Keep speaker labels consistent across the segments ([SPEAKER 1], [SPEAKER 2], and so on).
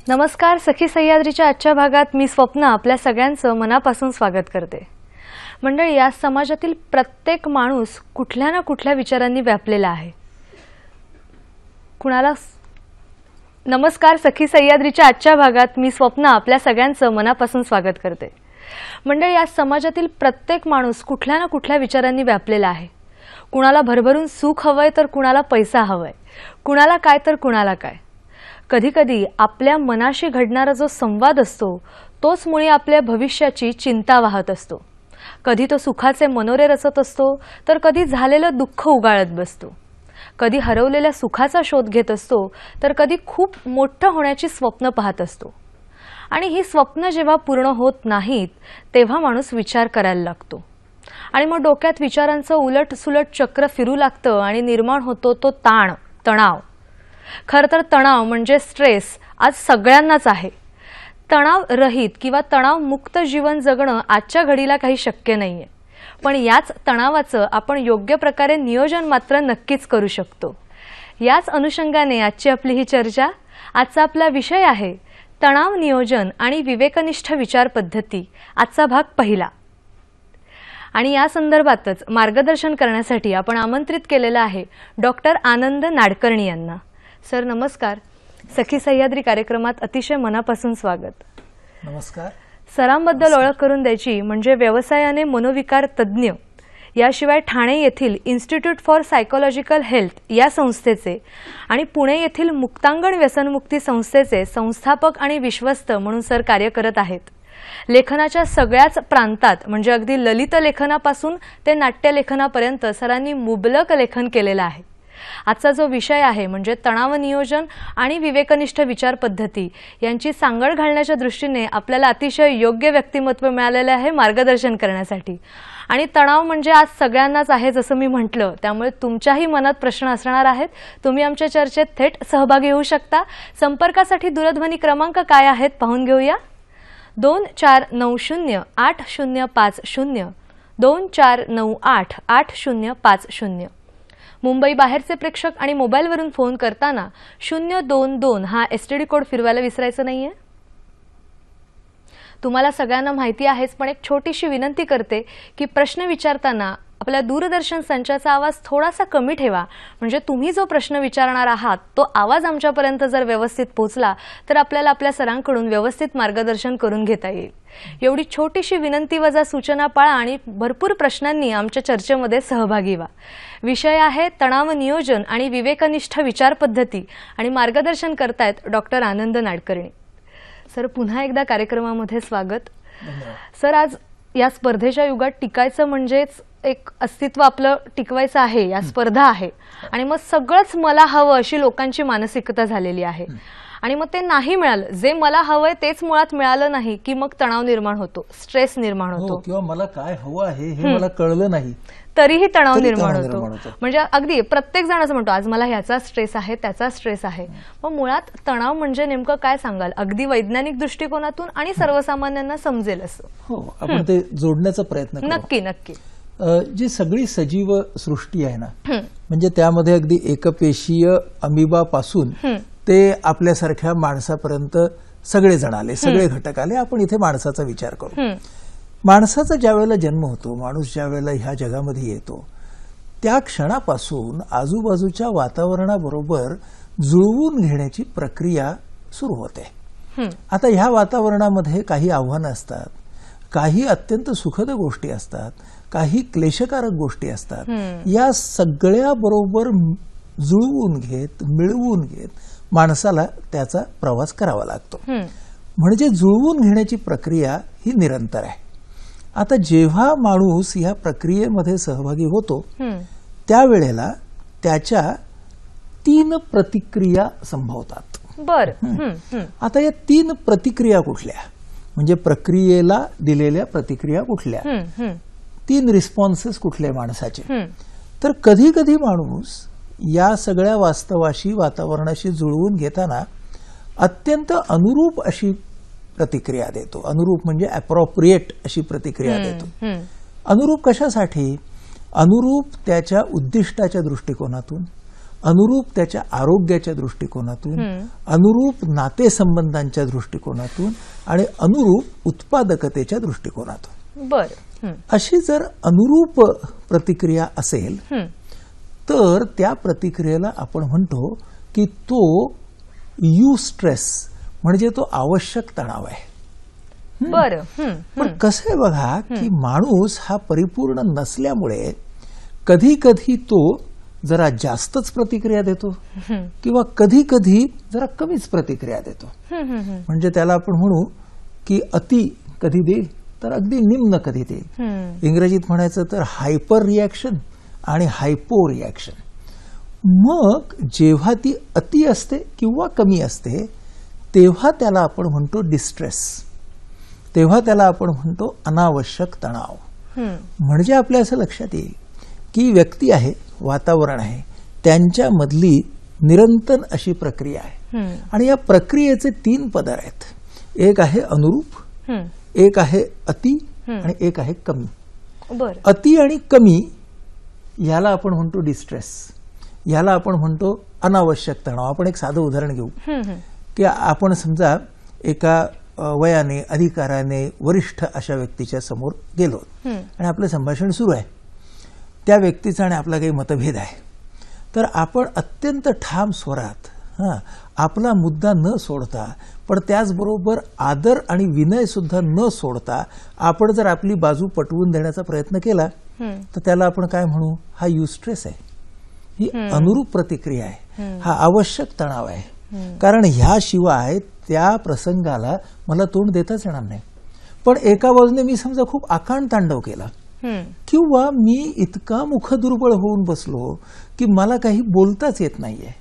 [SPEAKER 1] नमस्कार. सखी सह्याद्रीच्या आजच्या भागात मी स्वप्न आपल्या सगळ्यांचं मनापासून स्वागत करते. मंडळी, या समाजातील प्रत्येक माणूस कुठल्या ना कुठल्या विचारांनी व्यापलेला आहे. नमस्कार. सखी सह्याद्रीच्या आजच्या भागात मी स्वप्न आपल्या सगळ्यांचं मनापासून स्वागत करते. मंडळी, या समाजातील प्रत्येक माणूस कुठल्या ना कुठल्या विचारांनी व्यापलेला आहे. कुणाला भरभरून सुख हवंय तर कुणाला पैसा हवाय, कुणाला काय तर कुणाला काय. कधीकधी आपल्या मनाशी घडणारा जो संवाद असतो तोच मुळी आपल्या भविष्याची चिंता वाहत असतो. कधी तो सुखाचे मनोरे रचत असतो तर कधी झालेलं दुःख उगाळत बसतो. कधी हरवलेल्या सुखाचा शोध घेत असतो तर कधी खूप मोठं होण्याची स्वप्न पाहत असतो. आणि ही स्वप्न जेव्हा पूर्ण होत नाहीत तेव्हा माणूस विचार करायला लागतो आणि मग डोक्यात विचारांचं उलट सुलट चक्र फिरू लागतं आणि निर्माण होतो तो तणाव. खरं तर तणाव म्हणजे स्ट्रेस आज सगळ्यांनाच आहे. तणाव रहित किंवा तणाव मुक्त जीवन जगणं आजच्या घडीला काही शक्य नाहीये. पण याच तणावाचं आपण योग्य प्रकारे नियोजन मात्र नक्कीच करू शकतो. याच अनुषंगाने आजची आपली ही चर्चा. आजचा आपला विषय आहे तणाव नियोजन आणि विवेकनिष्ठ विचार पद्धती. आजचा भाग पहिला. आणि या संदर्भातच मार्गदर्शन करण्यासाठी आपण आमंत्रित केलेलं आहे डॉक्टर आनंद नाडकर्णी यांना. सर नमस्कार. सखी सह्याद्री कार्यक्रमात अतिशय मनापासून स्वागत.
[SPEAKER 2] नमस्कार.
[SPEAKER 1] सरांबद्दल ओळख करून द्यायची म्हणजे व्यवसायाने मनोविकार तज्ज्ञ, याशिवाय ठाणे येथील इन्स्टिट्यूट फॉर सायकोलॉजिकल हेल्थ या संस्थेचे आणि पुणे येथील मुक्तांगण व्यसनमुक्ती संस्थेचे संस्थापक आणि विश्वस्त म्हणून सर कार्य करत आहेत. लेखनाच्या सगळ्याच प्रांतात म्हणजे अगदी ललित लेखनापासून ते नाट्य लेखनापर्यंत सरांनी मुबलक लेखन केलेलं आहे. आजचा जो विषय आहे म्हणजे तणाव नियोजन आणि विवेकनिष्ठ विचार पद्धती यांची सांगड घालण्याच्या दृष्टीने आपल्याला अतिशय योग्य व्यक्तिमत्व मिळालेले आहे मार्गदर्शन करण्यासाठी. आणि तणाव म्हणजे आज सगळ्यांनाच आहे जसं मी म्हटलं, त्यामुळे तुमच्याही मनात प्रश्न असणार आहेत. तुम्ही आमच्या चर्चेत थेट सहभागी होऊ शकता. संपर्कासाठी दूरध्वनी क्रमांक काय आहेत पाहून घेऊया. 24908050 24988050. मुंबई बाहेरचे प्रेक्षक आणि मोबाईलवरून फोन करताना 022 हा STD कोड फिरवायला विसरायचं नाहीये. तुम्हाला सगळ्यांना माहिती आहेच, पण एक छोटीशी विनंती करते की प्रश्न विचारताना आपल्या दूरदर्शन संचाचा आवाज थोडासा कमी ठेवा. म्हणजे तुम्ही जो प्रश्न विचारणार आहात तो आवाज आमच्यापर्यंत जर व्यवस्थित पोहोचला तर आपल्याला आपल्या सरांकडून व्यवस्थित मार्गदर्शन करून घेता येईल. एवढी छोटीशी विनंती वजा सूचना पाळा आणि भरपूर प्रश्नांनी आमच्या चर्चेमध्ये सहभागी व्हा. विषय आहे तणाव नियोजन आणि विवेकनिष्ठ विचार पद्धती आणि मार्गदर्शन करतायत डॉक्टर आनंद नाडकर्णी. सर पुन्हा एकदा कार्यक्रमामध्ये स्वागत. सर आज या स्पर्धेच्या युगात टिकायचं म्हणजेच एक अस्तित्व आपलं टिकवायचं आहे. या स्पर्धा आहे आणि मग सगळंच मला हवं अशी लोकांची मानसिकता झालेली आहे. आणि मग ते नाही मिळालं, जे मला हवंय तेच मुळात मिळालं नाही की मग तणाव निर्माण होतो, स्ट्रेस निर्माण होतो.
[SPEAKER 2] किंवा मला काय हवं आहे हे मला कळलं नाही
[SPEAKER 1] तरीही तणाव निर्माण होतो. म्हणजे अगदी प्रत्येक जण असं म्हणतो आज मला ह्याचा स्ट्रेस आहे त्याचा स्ट्रेस आहे. मग मुळात तणाव म्हणजे नेमकं काय सांगाल अगदी वैज्ञानिक दृष्टिकोनातून आणि सर्वसामान्यांना समजेल असं.
[SPEAKER 2] हो, आपण ते जोडण्याचा प्रयत्न करू.
[SPEAKER 1] नक्की नक्की.
[SPEAKER 2] जी सगळी सजीव सृष्टी आहे ना, म्हणजे त्यामध्ये अगदी एकपेशीय अमिबापासून ते आपल्यासारख्या माणसापर्यंत सगळे जण आले, सगळे घटक आले. आपण इथे माणसाचा विचार करू. माणसाचा ज्या वेळेला जन्म होतो, माणूस ज्या वेळेला ह्या जगामध्ये येतो त्या क्षणापासून आजूबाजूच्या वातावरणाबरोबर जुळवून घेण्याची प्रक्रिया सुरू होते. आता ह्या वातावरणामध्ये काही आव्हानं असतात, काही अत्यंत सुखद गोष्टी असतात, काही क्लेशकारक गोष्टी असतात. या सगळ्या बरोबर जुळवून घेत मिळवून घेत माणसाला त्याचा प्रवास करावा लागतो. म्हणजे जुळवून घेण्याची प्रक्रिया ही निरंतर आहे. आता जेव्हा माणूस या प्रक्रियेमध्ये सहभागी होतो त्यावेळेला त्याच्या 3 प्रतिक्रिया संभवतात.
[SPEAKER 1] बरं.
[SPEAKER 2] आता या 3 प्रतिक्रिया कुठल्या, म्हणजे प्रक्रियेला दिलेल्या प्रतिक्रिया कुठल्या, 3 रिस्पॉन्सेस कुठले माणसाचे. तर कधी कधी माणूस या सगळ्या वास्तवाशी वातावरणाशी जुळवून घेताना अत्यंत अनुरूप अशी प्रतिक्रिया देतो. अनुरूप म्हणजे अप्रोप्रिएट अशी प्रतिक्रिया देतो. अनुरूप कशासाठी? अनुरूप त्याच्या उद्दिष्टाच्या दृष्टिकोनातून, अनुरूप त्याच्या आरोग्याच्या दृष्टिकोनातून, अनुरूप नातेसंबंधांच्या दृष्टिकोनातून आणि अनुरूप उत्पादकतेच्या दृष्टिकोनातून.
[SPEAKER 1] बरं.
[SPEAKER 2] अशी जर अनुरूप प्रतिक्रिया असेल तर त्या प्रतिक्रियेला आपण म्हणतो की तो युस्ट्रेस म्हणजे तो आवश्यक तणाव आहे.
[SPEAKER 1] बरं.
[SPEAKER 2] पण कसं आहे बघा की माणूस हा परिपूर्ण नसल्यामुळे कधी कधी तो जरा जास्तच प्रतिक्रिया देतो किंवा कधी कधी जरा कमीच प्रतिक्रिया देतो. म्हणजे त्याला आपण म्हणू की अति कधी देईल तर अगदी निम्न कधी देईल. इंग्रजीत म्हणायचं तर हायपर रिॲक्शन आणि हायपो रिॲक्शन. मग जेव्हा ती अति असते किंवा कमी असते तेव्हा त्याला आपण म्हणतो डिस्ट्रेस, तेव्हा त्याला आपण म्हणतो अनावश्यक तणाव. म्हणजे आपल्या असं लक्षात येईल की व्यक्ती आहे, वातावरण आहे, त्यांच्यामधली निरंतर अशी प्रक्रिया आहे आणि या प्रक्रियेचे 3 पदर आहेत. एक आहे अनुरूप, एक आहे अति आणि एक आहे कमी. अति आणि कमी याला आपण म्हणतो डिस्ट्रेस, याला आपण म्हणतो अनावश्यक तणाव. आपण एक साधं उदाहरण घेऊ की आपण समजा एका वयाने अधिकाराने वरिष्ठ अशा व्यक्तीच्या समोर गेलो आणि आपलं संभाषण सुरू आहे. त्या व्यक्तीचा आणि आपला काही मतभेद आहे तर आपण अत्यंत ठाम स्वरात आपला मुद्दा न सोडता पण त्याचबरोबर आदर आणि विनय सुद्धा न सोडता आपण जर आपली बाजू पटवून देण्याचा प्रयत्न केला तर त्याला आपण काय म्हणू, हा युस्ट्रेस आहे, ही अनुरूप प्रतिक्रिया आहे, हा आवश्यक तणाव आहे. कारण ह्याशिवाय त्या प्रसंगाला मला तोंड देताच येणार नाही. पण एका बाजूने मी समजा खूप आकांड तांडव केला किंवा मी इतका मुखदुर्बळ होऊन बसलो की मला काही बोलताच येत नाहीये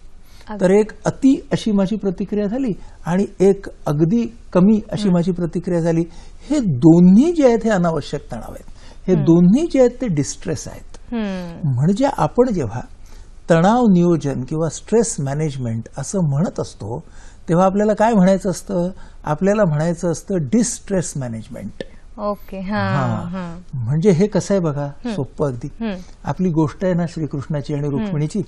[SPEAKER 2] तर एक अति अशी माझी प्रतिक्रिया झाली आणि एक अगदी कमी अशी माझी प्रतिक्रिया झाली. हे दोन्ही जे आहेत हे अनावश्यक तणाव आहेत, हे दोन्ही जे आहेत ते डिस्ट्रेस आहेत. म्हणजे आपण जेव्हा तणाव नियोजन किंवा स्ट्रेस मॅनेजमेंट असं म्हणत असतो तेव्हा आपल्याला काय म्हणायचं असतं, आपल्याला म्हणायचं असतं डिस्ट्रेस मॅनेजमेंट.
[SPEAKER 1] ओके.
[SPEAKER 2] म्हणजे हे कसं आहे बघा, सोपं अगदी. आपली गोष्ट आहे ना श्रीकृष्णाची आणि रुक्मिणीची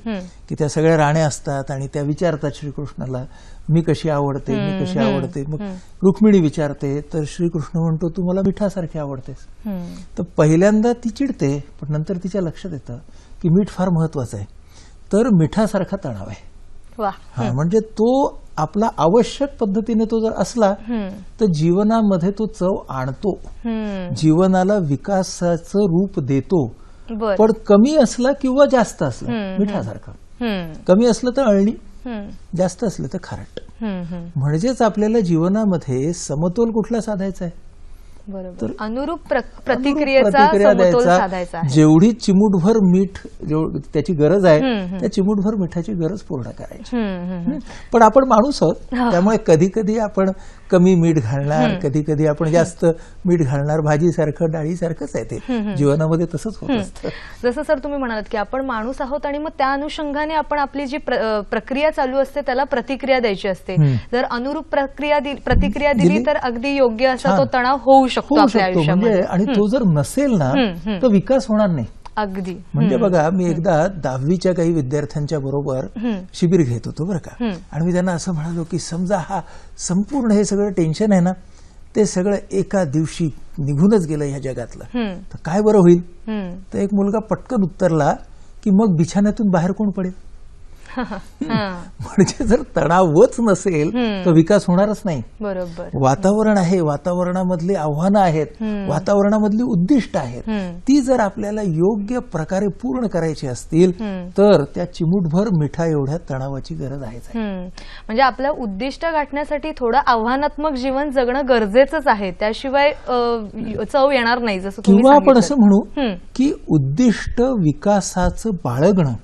[SPEAKER 2] की त्या सगळ्या राण्या असतात आणि त्या विचारतात श्रीकृष्णाला मी कशी आवडते, मी कशी आवडते. मग रुक्मिणी विचारते तर श्रीकृष्ण म्हणतो तू मला मिठासारखी आवडतेस. तर पहिल्यांदा ती चिडते पण नंतर तिच्या लक्षात येतं की मीठ फार महत्वाचं आहे तर मिठासारखा तणाव आहे. म्हणजे तो आपला आवश्यक पद्धतीने तो जर असला तर जीवनामध्ये तो चव आणतो, जीवनाला विकासाचं रूप देतो. पण कमी असला किंवा जास्त असला मिठासारखं, कमी असलं तर अळणी, जास्त असलं तर खारट. म्हणजेच आपल्याला जीवनामध्ये समतोल कुठला साधायचा आहे,
[SPEAKER 1] तर अनुरूप प्रतिक्रियेचा समतोल साधायचा आहे.
[SPEAKER 2] जेवढी चिमूटभर मीठ त्याची गरज आहे त्या चिमूटभर मिठाची गरज पूर्ण करायची. पण आपण माणूस आहोत त्यामुळे कधी कधी आपण कमी मीठ घालणार, कधी कधी आपण जास्त मीठ घालणार. भाजीसारखं डाळीसारखंच आहे ते जीवनामध्ये, तसंच होत असतं.
[SPEAKER 1] जसं सर तुम्ही म्हणालात की आपण माणूस आहोत आणि मग त्या अनुषंगाने आपण आपली जी प्रक्रिया चालू असते त्याला प्रतिक्रिया द्यायची असते. जर अनुरूप प्रतिक्रिया दिली तर अगदी योग्य असा तो तणाव होऊ शकतो आपल्या आयुष्यामध्ये.
[SPEAKER 2] आणि तो जर नसेल ना तर विकास होणार नाही.
[SPEAKER 1] अगदी.
[SPEAKER 2] म्हणजे बघा मी एकदा 10वीच्या काही विद्यार्थ्यांच्या बरोबर शिबिर घेत होतो बरं का, आणि मी त्यांना असं म्हणालो की समजा हा संपूर्ण हे सगळं टेन्शन आहे ना ते सगळं एका दिवशी निघूनच गेलं ह्या जगातलं तर काय बरं होईल. तर एक मुलगा पटकन उत्तरला की मग बिछाण्यातून बाहेर कोण पडेल. म्हणजे जर तणावच नसेल तर विकास होणारच नाही.
[SPEAKER 1] बरोबर.
[SPEAKER 2] वातावरण आहे, वातावरणामधली आव्हानं आहेत, वातावरणामधली उद्दिष्ट आहेत, ती जर आपल्याला योग्य प्रकारे पूर्ण करायची असतील तर त्या चिमूटभर मिठा एवढ्या तणावाची गरज आहे.
[SPEAKER 1] म्हणजे आपलं उद्दिष्ट गाठण्यासाठी थोडं आव्हानात्मक जीवन जगणं गरजेचंच आहे, त्याशिवाय चव येणार नाही. जसं
[SPEAKER 2] किंवा आपण असं म्हणू की उद्दिष्ट विकासाचं बाळगणं.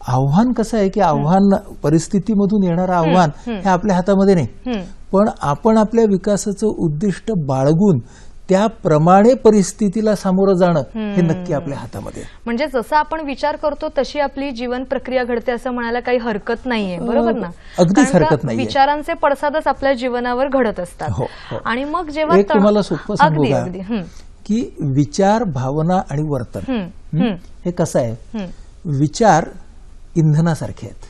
[SPEAKER 2] आव्हान कसं आहे की आव्हान परिस्थितीमधून येणारं आव्हान हे आपल्या हातामध्ये नाही, पण आपण आपल्या विकासाचं उद्दिष्ट बाळगून त्याप्रमाणे परिस्थितीला सामोरं जाणं हे नक्की आपल्या हातामध्ये.
[SPEAKER 1] म्हणजे जसं आपण विचार करतो तशी आपली जीवन प्रक्रिया घडते असं म्हणायला काही हरकत नाहीये, बरोबर ना.
[SPEAKER 2] अगदीच हरकत नाही.
[SPEAKER 1] विचारांचे पडसादच आपल्या जीवनावर घडत असतात. आणि मग जेव्हा
[SPEAKER 2] एक तुम्हाला सोपं सांगू का की विचार, भावना आणि वर्तन हे कसं आहे. विचार इंधनासारखे आहेत.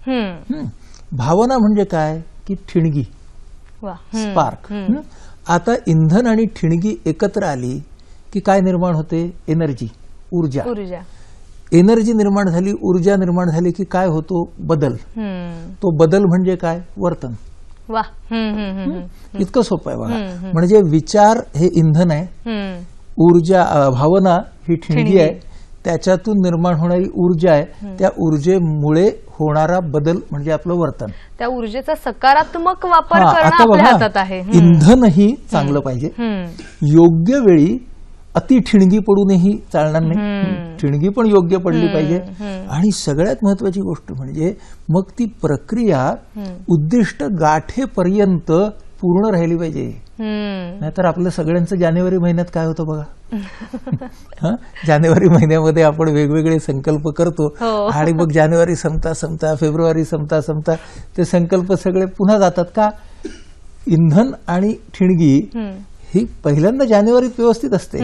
[SPEAKER 1] हम्म.
[SPEAKER 2] भावना म्हणजे काय की ठिणगी,
[SPEAKER 1] वा.
[SPEAKER 2] स्पार्क. आता इंधन आणि ठिणगी एकत्र आली की काय निर्माण होते? एनर्जी, ऊर्जा.
[SPEAKER 1] ऊर्जा.
[SPEAKER 2] एनर्जी निर्माण झाली, ऊर्जा निर्माण झाली की काय होतो? बदल. तो बदल म्हणजे काय? वर्तन.
[SPEAKER 1] वा.
[SPEAKER 2] इतकं सोपं आहे बघा. म्हणजे विचार हे इंधन आहे, ऊर्जा भावना ही ठिणगी आहे, त्याच्यातून निर्माण होणारी ऊर्जा आहे, त्या ऊर्जेमुळे होणारा बदल म्हणजे आपलं वर्तन.
[SPEAKER 1] त्या ऊर्जेचा सकारात्मक वापर
[SPEAKER 2] हा,
[SPEAKER 1] करणं
[SPEAKER 2] आता
[SPEAKER 1] आपल्या
[SPEAKER 2] बघा,
[SPEAKER 1] हातात आहे.
[SPEAKER 2] इंधनही चांगलं पाहिजे. योग्य वेळी अति ठिणगी पडूनही चालणार नाही, ठिणगी पण योग्य पडली पाहिजे. आणि सगळ्यात महत्वाची गोष्ट म्हणजे मग ती प्रक्रिया उद्दिष्ट गाठेपर्यंत पूर्ण राहिली पाहिजे. नाहीतर आपलं सगळ्यांचं जानेवारी महिन्यात काय होतं बघा. जानेवारी महिन्यामध्ये आपण वेगवेगळे संकल्प करतो आणि मग जानेवारी संपता संपता, फेब्रुवारी संपता संपता ते संकल्प सगळे पुन्हा जातात. का? इंधन आणि ठिणगी ही पहिल्यांदा जानेवारीत व्यवस्थित असते,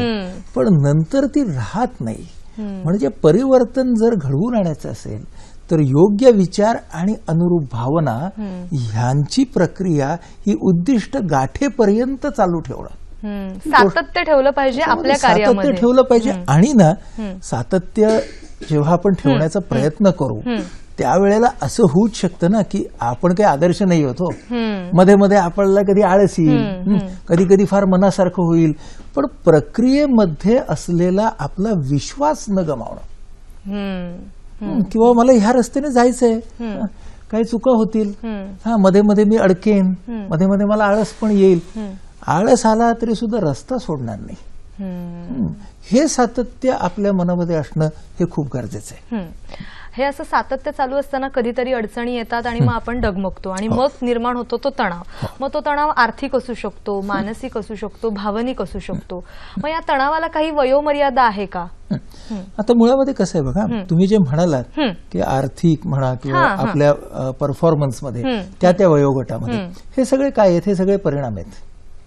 [SPEAKER 2] पण नंतर ती राहत नाही. म्हणजे परिवर्तन जर घडवून आणायचं असेल तर योग्य विचार आणि अनुरूप भावना ह्यांची प्रक्रिया ही उद्दिष्ट गाठेपर्यंत चालू ठेवणं,
[SPEAKER 1] सातत्य ठेवलं पाहिजे आपल्या कार्यामध्ये.
[SPEAKER 2] सातत्य ठेवलं पाहिजे. आणि ना सातत्य जेव्हा आपण ठेवण्याचा प्रयत्न करू त्यावेळेला असं होऊच शकतं ना की आपण काही आदर्श नाही होतो, मध्ये मध्ये आपल्याला कधी आळस येईल, कधी कधी फार मनासारखं होईल, पण प्रक्रियेमध्ये असलेला आपला विश्वास न गमावणं. किंवा मला ह्या रस्त्याने जायचंय, काही चुका होतील, मध्ये मध्ये मी अडकेन, मध्ये मध्ये मला आळस पण येईल, आळस आला तरी सुद्धा रस्ता सोडणार नाही. हे सातत्य आपल्या मनामध्ये असणं हे खूप गरजेचं आहे.
[SPEAKER 1] हे असं सातत्य चालू असताना कधीतरी अडचणी येतात आणि मग आपण डगमगतो आणि मग निर्माण होतो तो तणाव. मग तो तणाव आर्थिक असू शकतो, मानसिक असू शकतो, भावनिक असू शकतो. मग या तणावाला काही वयोमर्यादा आहे का?
[SPEAKER 2] आता मुळामध्ये कसं आहे बघा, तुम्ही जे म्हणालात की आर्थिक म्हणा किंवा आपल्या परफॉर्मन्स मध्ये त्या वयोगटामध्ये हे सगळे काय आहेत? हे सगळे परिणाम आहेत.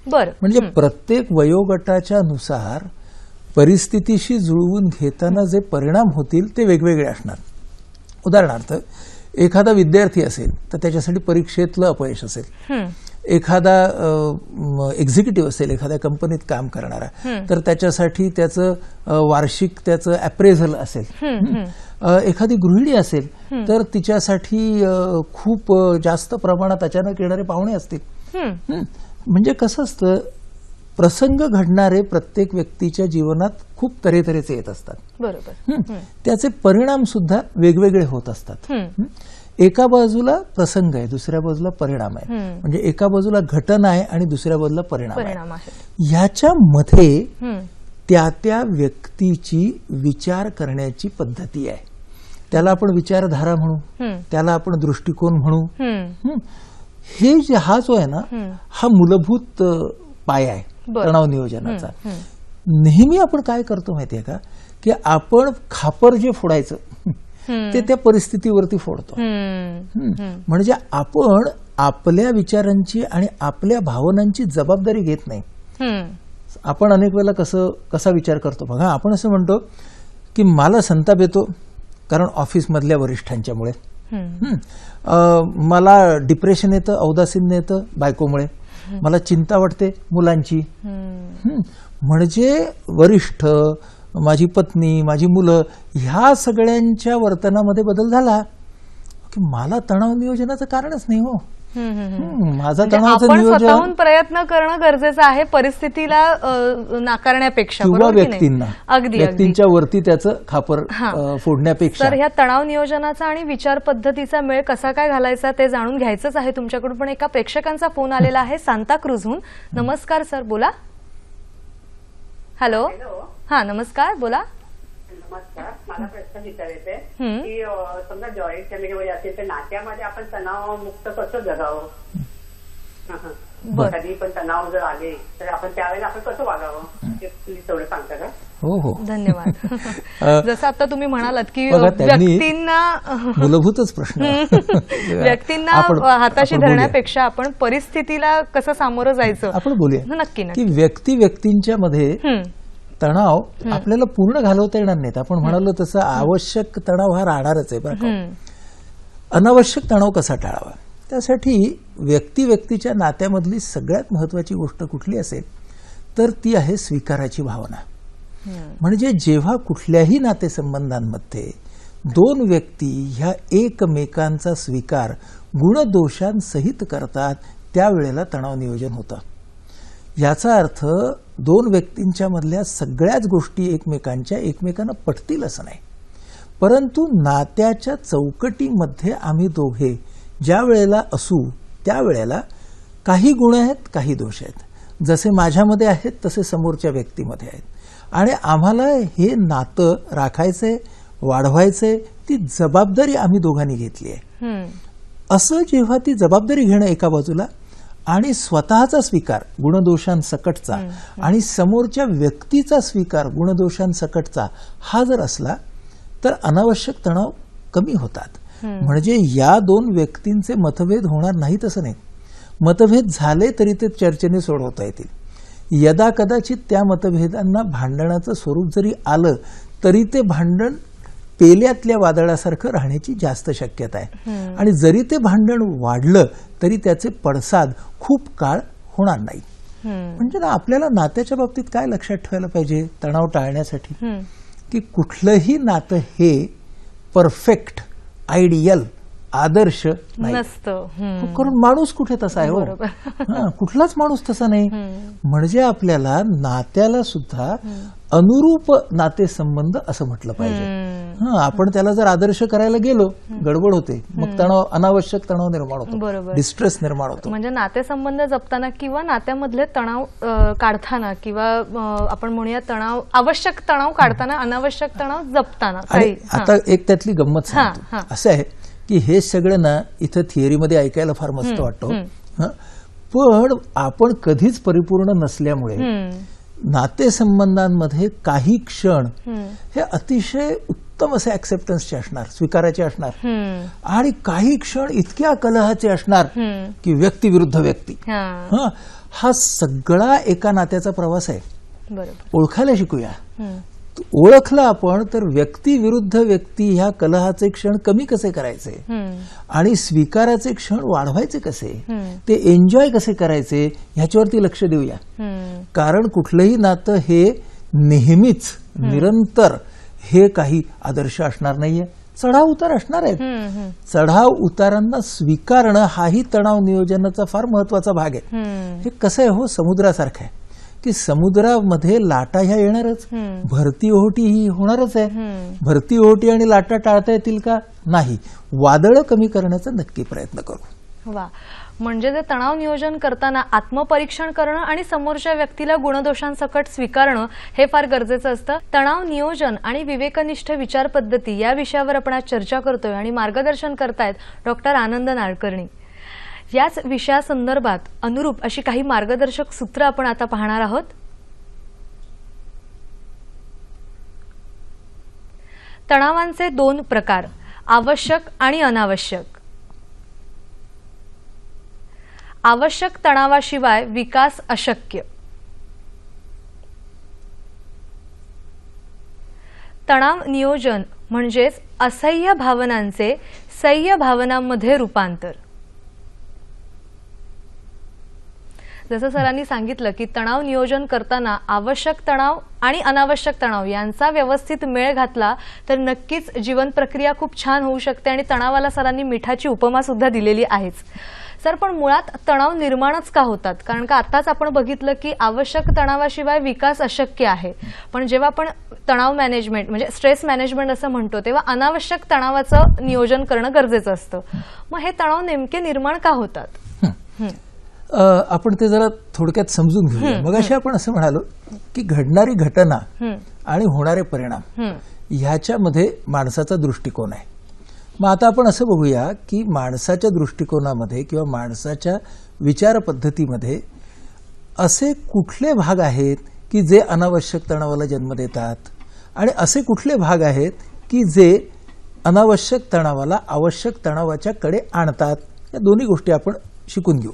[SPEAKER 1] बरं.
[SPEAKER 2] म्हणजे प्रत्येक वयोगटाच्या नुसार परिस्थितीशी जुळवून घेताना जे परिणाम होतील ते वेगवेगळे असणार. उदाहरणार्थ एखादा विद्यार्थी असेल तर त्याच्यासाठी परीक्षेतलं अपयश असेल, एखादा एक्झिक्युटिव्ह असेल एखाद्या कंपनीत काम करणारा तर त्याच्यासाठी त्याचं वार्षिक त्याचं अप्रेझल असेल, एखादी गृहिणी असेल तर तिच्यासाठी खूप जास्त प्रमाणात अचानक येणारे पाहुणे असतील. म्हणजे कसं असतं, प्रसंग घडणारे प्रत्येक व्यक्तीच्या जीवनात खूप तऱ्हेतऱ्हेचे येत असतात.
[SPEAKER 1] बरोबर.
[SPEAKER 2] त्याचे परिणाम सुद्धा वेगवेगळे होत असतात. एका बाजूला प्रसंग आहे, दुसऱ्या बाजूला परिणाम आहे. म्हणजे एका बाजूला घटना आहे आणि दुसऱ्या बाजूला परिणाम आहे. ह्याच्यामध्ये त्या त्या व्यक्तीची विचार करण्याची पद्धती आहे. त्याला आपण विचारधारा म्हणू, त्याला आपण दृष्टिकोन म्हणू. हे जे हा जो आहे ना हा मूलभूत पाया आहे तणाव नियोजनाचा. नेहमी आपण काय करतो माहितीये का की आपण खापर जे फोडायचं ते त्या परिस्थितीवरती फोडतो. म्हणजे आपण आपल्या विचारांची आणि आपल्या भावनांची जबाबदारी घेत नाही. आपण अनेक वेळेला कसा विचार करतो बघा, आपण असं म्हणतो की मला संताप येतो कारण ऑफिसमधल्या वरिष्ठांच्यामुळे, मला डिप्रेशन येतं, औदासीन्य येतं बायकोमुळे, मला चिंता वाटते मुलांची. म्हणजे वरिष्ठ, माझी पत्नी, माझी मुलं ह्या सगळ्यांच्या वर्तनामध्ये बदल झाला की मला तणाव नियोजनाचं कारणच नाही. हो, माझा तणावाचं नियोजन
[SPEAKER 1] प्रयत्न करणं गरजेचं आहे परिस्थितीला नाकारण्यापेक्षा
[SPEAKER 2] किंवा व्यक्तींच्या वरती त्याचं खापर फोडण्यापेक्षा.
[SPEAKER 1] तर ह्या तणाव नियोजनाचा आणि विचार पद्धतीचा मेळ कसा काय घालायचा ते जाणून घ्यायचंच आहे तुमच्याकडून. पण एका प्रेक्षकांचा फोन आलेला आहे सांताक्रूझहून. नमस्कार सर, बोला. हॅलो. हा नमस्कार, बोला.
[SPEAKER 3] नमस्कार. मला प्रश्न विचारायचा आहे की समजा जॉईंट फॅमिलीमध्ये असेल तर नात्यामध्ये आपण तणाव मुक्त कसं जगावं? कधी पण तणाव जर आले तर आपण त्यावेळेला आपण कसं वागावं ते प्लीज थोडं सांगता का?
[SPEAKER 2] हो हो,
[SPEAKER 1] धन्यवाद. जसं आता तुम्ही म्हणालात की
[SPEAKER 2] व्यक्तींना मूलभूतच प्रश्न
[SPEAKER 1] व्यक्तींना हाताशी धरण्यापेक्षा आपण परिस्थितीला कसं सामोरं जायचं
[SPEAKER 2] आपण बोलूया.
[SPEAKER 1] नक्की
[SPEAKER 2] की व्यक्तींच्या मध्ये तणाव आपल्याला पूर्ण घालवता येणार नाहीत. आपण म्हणालो तसं आवश्यक तणाव हा राहणारच आहे बरं का. अनावश्यक तणाव कसा टाळावा, त्यासाठी व्यक्ती व्यक्तीच्या नात्यामधली सगळ्यात महत्वाची गोष्ट कुठली असेल तर ती आहे स्वीकाराची भावना. म्हणजे जेव्हा कुठल्याही नातेसंबंधांमध्ये दोन व्यक्ती ह्या एकमेकांचा स्वीकार गुणदोषांसहित करतात त्यावेळेला तणाव नियोजन होतं. याचा अर्थ दोन व्यक्तींच्या मधल्या सगळ्याच गोष्टी एकमेकांना पटतील असं नाही, परंतु नात्याच्या चौकटीमध्ये आम्ही दोघे ज्या वेळेला असू त्यावेळेला काही गुण आहेत, काही दोष आहेत. जसे माझ्यामध्ये आहेत तसे समोरच्या व्यक्तीमध्ये आहेत आणि आम्हाला हे नातं राखायचंय, वाढवायचंय, ती जबाबदारी आम्ही दोघांनी घेतली आहे. असं जेव्हा ती जबाबदारी घेणं एका बाजूला आणि स्वतःचा स्वीकार गुणदोषांसकटचा आणि समोरच्या व्यक्तीचा स्वीकार गुणदोषांसकटचा हा जर असला तर अनावश्यक तणाव कमी होतात. म्हणजे या दोन व्यक्तींचे मतभेद होणार नाहीत असं नाही. मतभेद झाले तरी ते चर्चेने सोडवता येतील. यदा कदाचित त्या मतभेदांना भांडणाचं स्वरूप जरी आलं तरी ते भांडण पेल्यातल्या वादळासारखं राहण्याची जास्त शक्यता आहे. आणि जरी ते भांडण वाढलं तरी त्याचे पडसाद खूप काळ होणार नाहीत. म्हणजे ना आपल्याला नात्याच्या बाबतीत काय लक्षात ठेवायला पाहिजे तणाव टाळण्यासाठी, की कुठलंही नातं हे परफेक्ट, आयडियल, आदर्श
[SPEAKER 1] नसतं.
[SPEAKER 2] कारण माणूस कुठे तसा आहे हो, कुठलाच माणूस तसा नाही. म्हणजे आपल्याला नात्याला सुद्धा अनुरूप नातेसंबंध असं म्हटलं पाहिजे. आपण त्याला जर आदर्श करायला गेलो गडबड होते, मग तणाव, अनावश्यक तणाव निर्माण होतो, डिस्ट्रेस निर्माण होतो.
[SPEAKER 1] म्हणजे नातेसंबंध जपताना किंवा नात्यामधले तणाव काढताना किंवा आपण म्हणूया तणाव, आवश्यक तणाव काढताना, अनावश्यक तणाव जपताना.
[SPEAKER 2] आता एक त्यातली गंमत सांगतो. असं आहे की हे सगळं ना इथं थिअरीमध्ये ऐकायला फार मस्त वाटतं, पण आपण कधीच परिपूर्ण नसल्यामुळे नातेसंबंधांमध्ये काही क्षण हे अतिशय उत्तम असे ऍक्सेप्टन्सचे असणार, स्वीकाराचे असणार, आणि काही क्षण इतक्या कलहाचे असणार की व्यक्ती विरुद्ध व्यक्ती. हा सगळा एका नात्याचा प्रवास आहे. ओळखायला शिकूया. ओळखलं आपण तर व्यक्ती विरुद्ध व्यक्ती ह्या कलहाचे क्षण कमी कसे करायचे आणि स्वीकाराचे क्षण वाढवायचे कसे, ते एन्जॉय कसे करायचे ह्याच्यावरती लक्ष देऊया. कारण कुठलंही नातं हे नेहमीच निरंतर हे काही आदर्श असणार नाहीये. चढाव उतार असणार आहेत. चढाव उतारांना स्वीकारणं हाही तणाव नियोजनाचा फार महत्वाचा भाग आहे. हे कसं आहे हो, समुद्रासारखं आहे की समुद्रामध्ये लाटा ह्या येणारच, भरती ओहोटी ही होणारच आहे. भरती ओहोटी आणि लाटा टाळता येतील का? नाही. वादळं कमी करण्याचा नक्की प्रयत्न करू.
[SPEAKER 1] वा, म्हणजे जे तणाव नियोजन करताना आत्मपरीक्षण करणं आणि समोरच्या व्यक्तीला गुणदोषांसकट स्वीकारणं हे फार गरजेचं असतं. तणाव नियोजन आणि विवेकनिष्ठ विचार पद्धती या विषयावर आपण आज चर्चा करतोय आणि मार्गदर्शन करतायत डॉक्टर आनंद नाडकर्णी. याच विषयासंदर्भात अनुरूप अशी काही मार्गदर्शक सूत्र आपण आता पाहणार आहोत. तणावांचे दोन प्रकार, आवश्यक आणि अनावश्यक. आवश्यक तणावाशिवाय विकास अशक्य. तणाव नियोजन म्हणजेच असह्य भावनांचे सह्य भावनांमध्ये रूपांतर. जसं सरांनी सांगितलं की तणाव नियोजन करताना आवश्यक तणाव आणि अनावश्यक तणाव यांचा व्यवस्थित मेळ घातला तर नक्कीच जीवन प्रक्रिया खूप छान होऊ शकते. आणि तणावाला सरांनी मिठाची उपमा सुद्धा दिलेली आहेच. सर, पण मुळात तणाव निर्माणच का होतात? कारण का आताच आपण बघितलं की आवश्यक तणावाशिवाय विकास अशक्य आहे, पण जेव्हा आपण तणाव मॅनेजमेंट म्हणजे स्ट्रेस मॅनेजमेंट असं म्हणतो तेव्हा अनावश्यक तणावाचं नियोजन करणं गरजेचं असतं. मग हे तणाव नेमके निर्माण का होतात?
[SPEAKER 2] आपण ते जरा थोडक्यात समजून घेऊया. मग अशी आपण असं म्हणालो की घडणारी घटना आणि होणारे परिणाम ह्याच्यामध्ये माणसाचा दृष्टिकोन आहे. मग आता आपण असं बघूया की माणसाच्या दृष्टिकोनामध्ये किंवा माणसाच्या विचार पद्धतीमध्ये असे कुठले भाग आहेत की जे अनावश्यक तणावाला जन्म देतात आणि असे कुठले भाग आहेत की जे अनावश्यक तणावाला आवश्यक तणावाच्या कडे आणतात. या दोन्ही गोष्टी आपण शिकून घेऊ.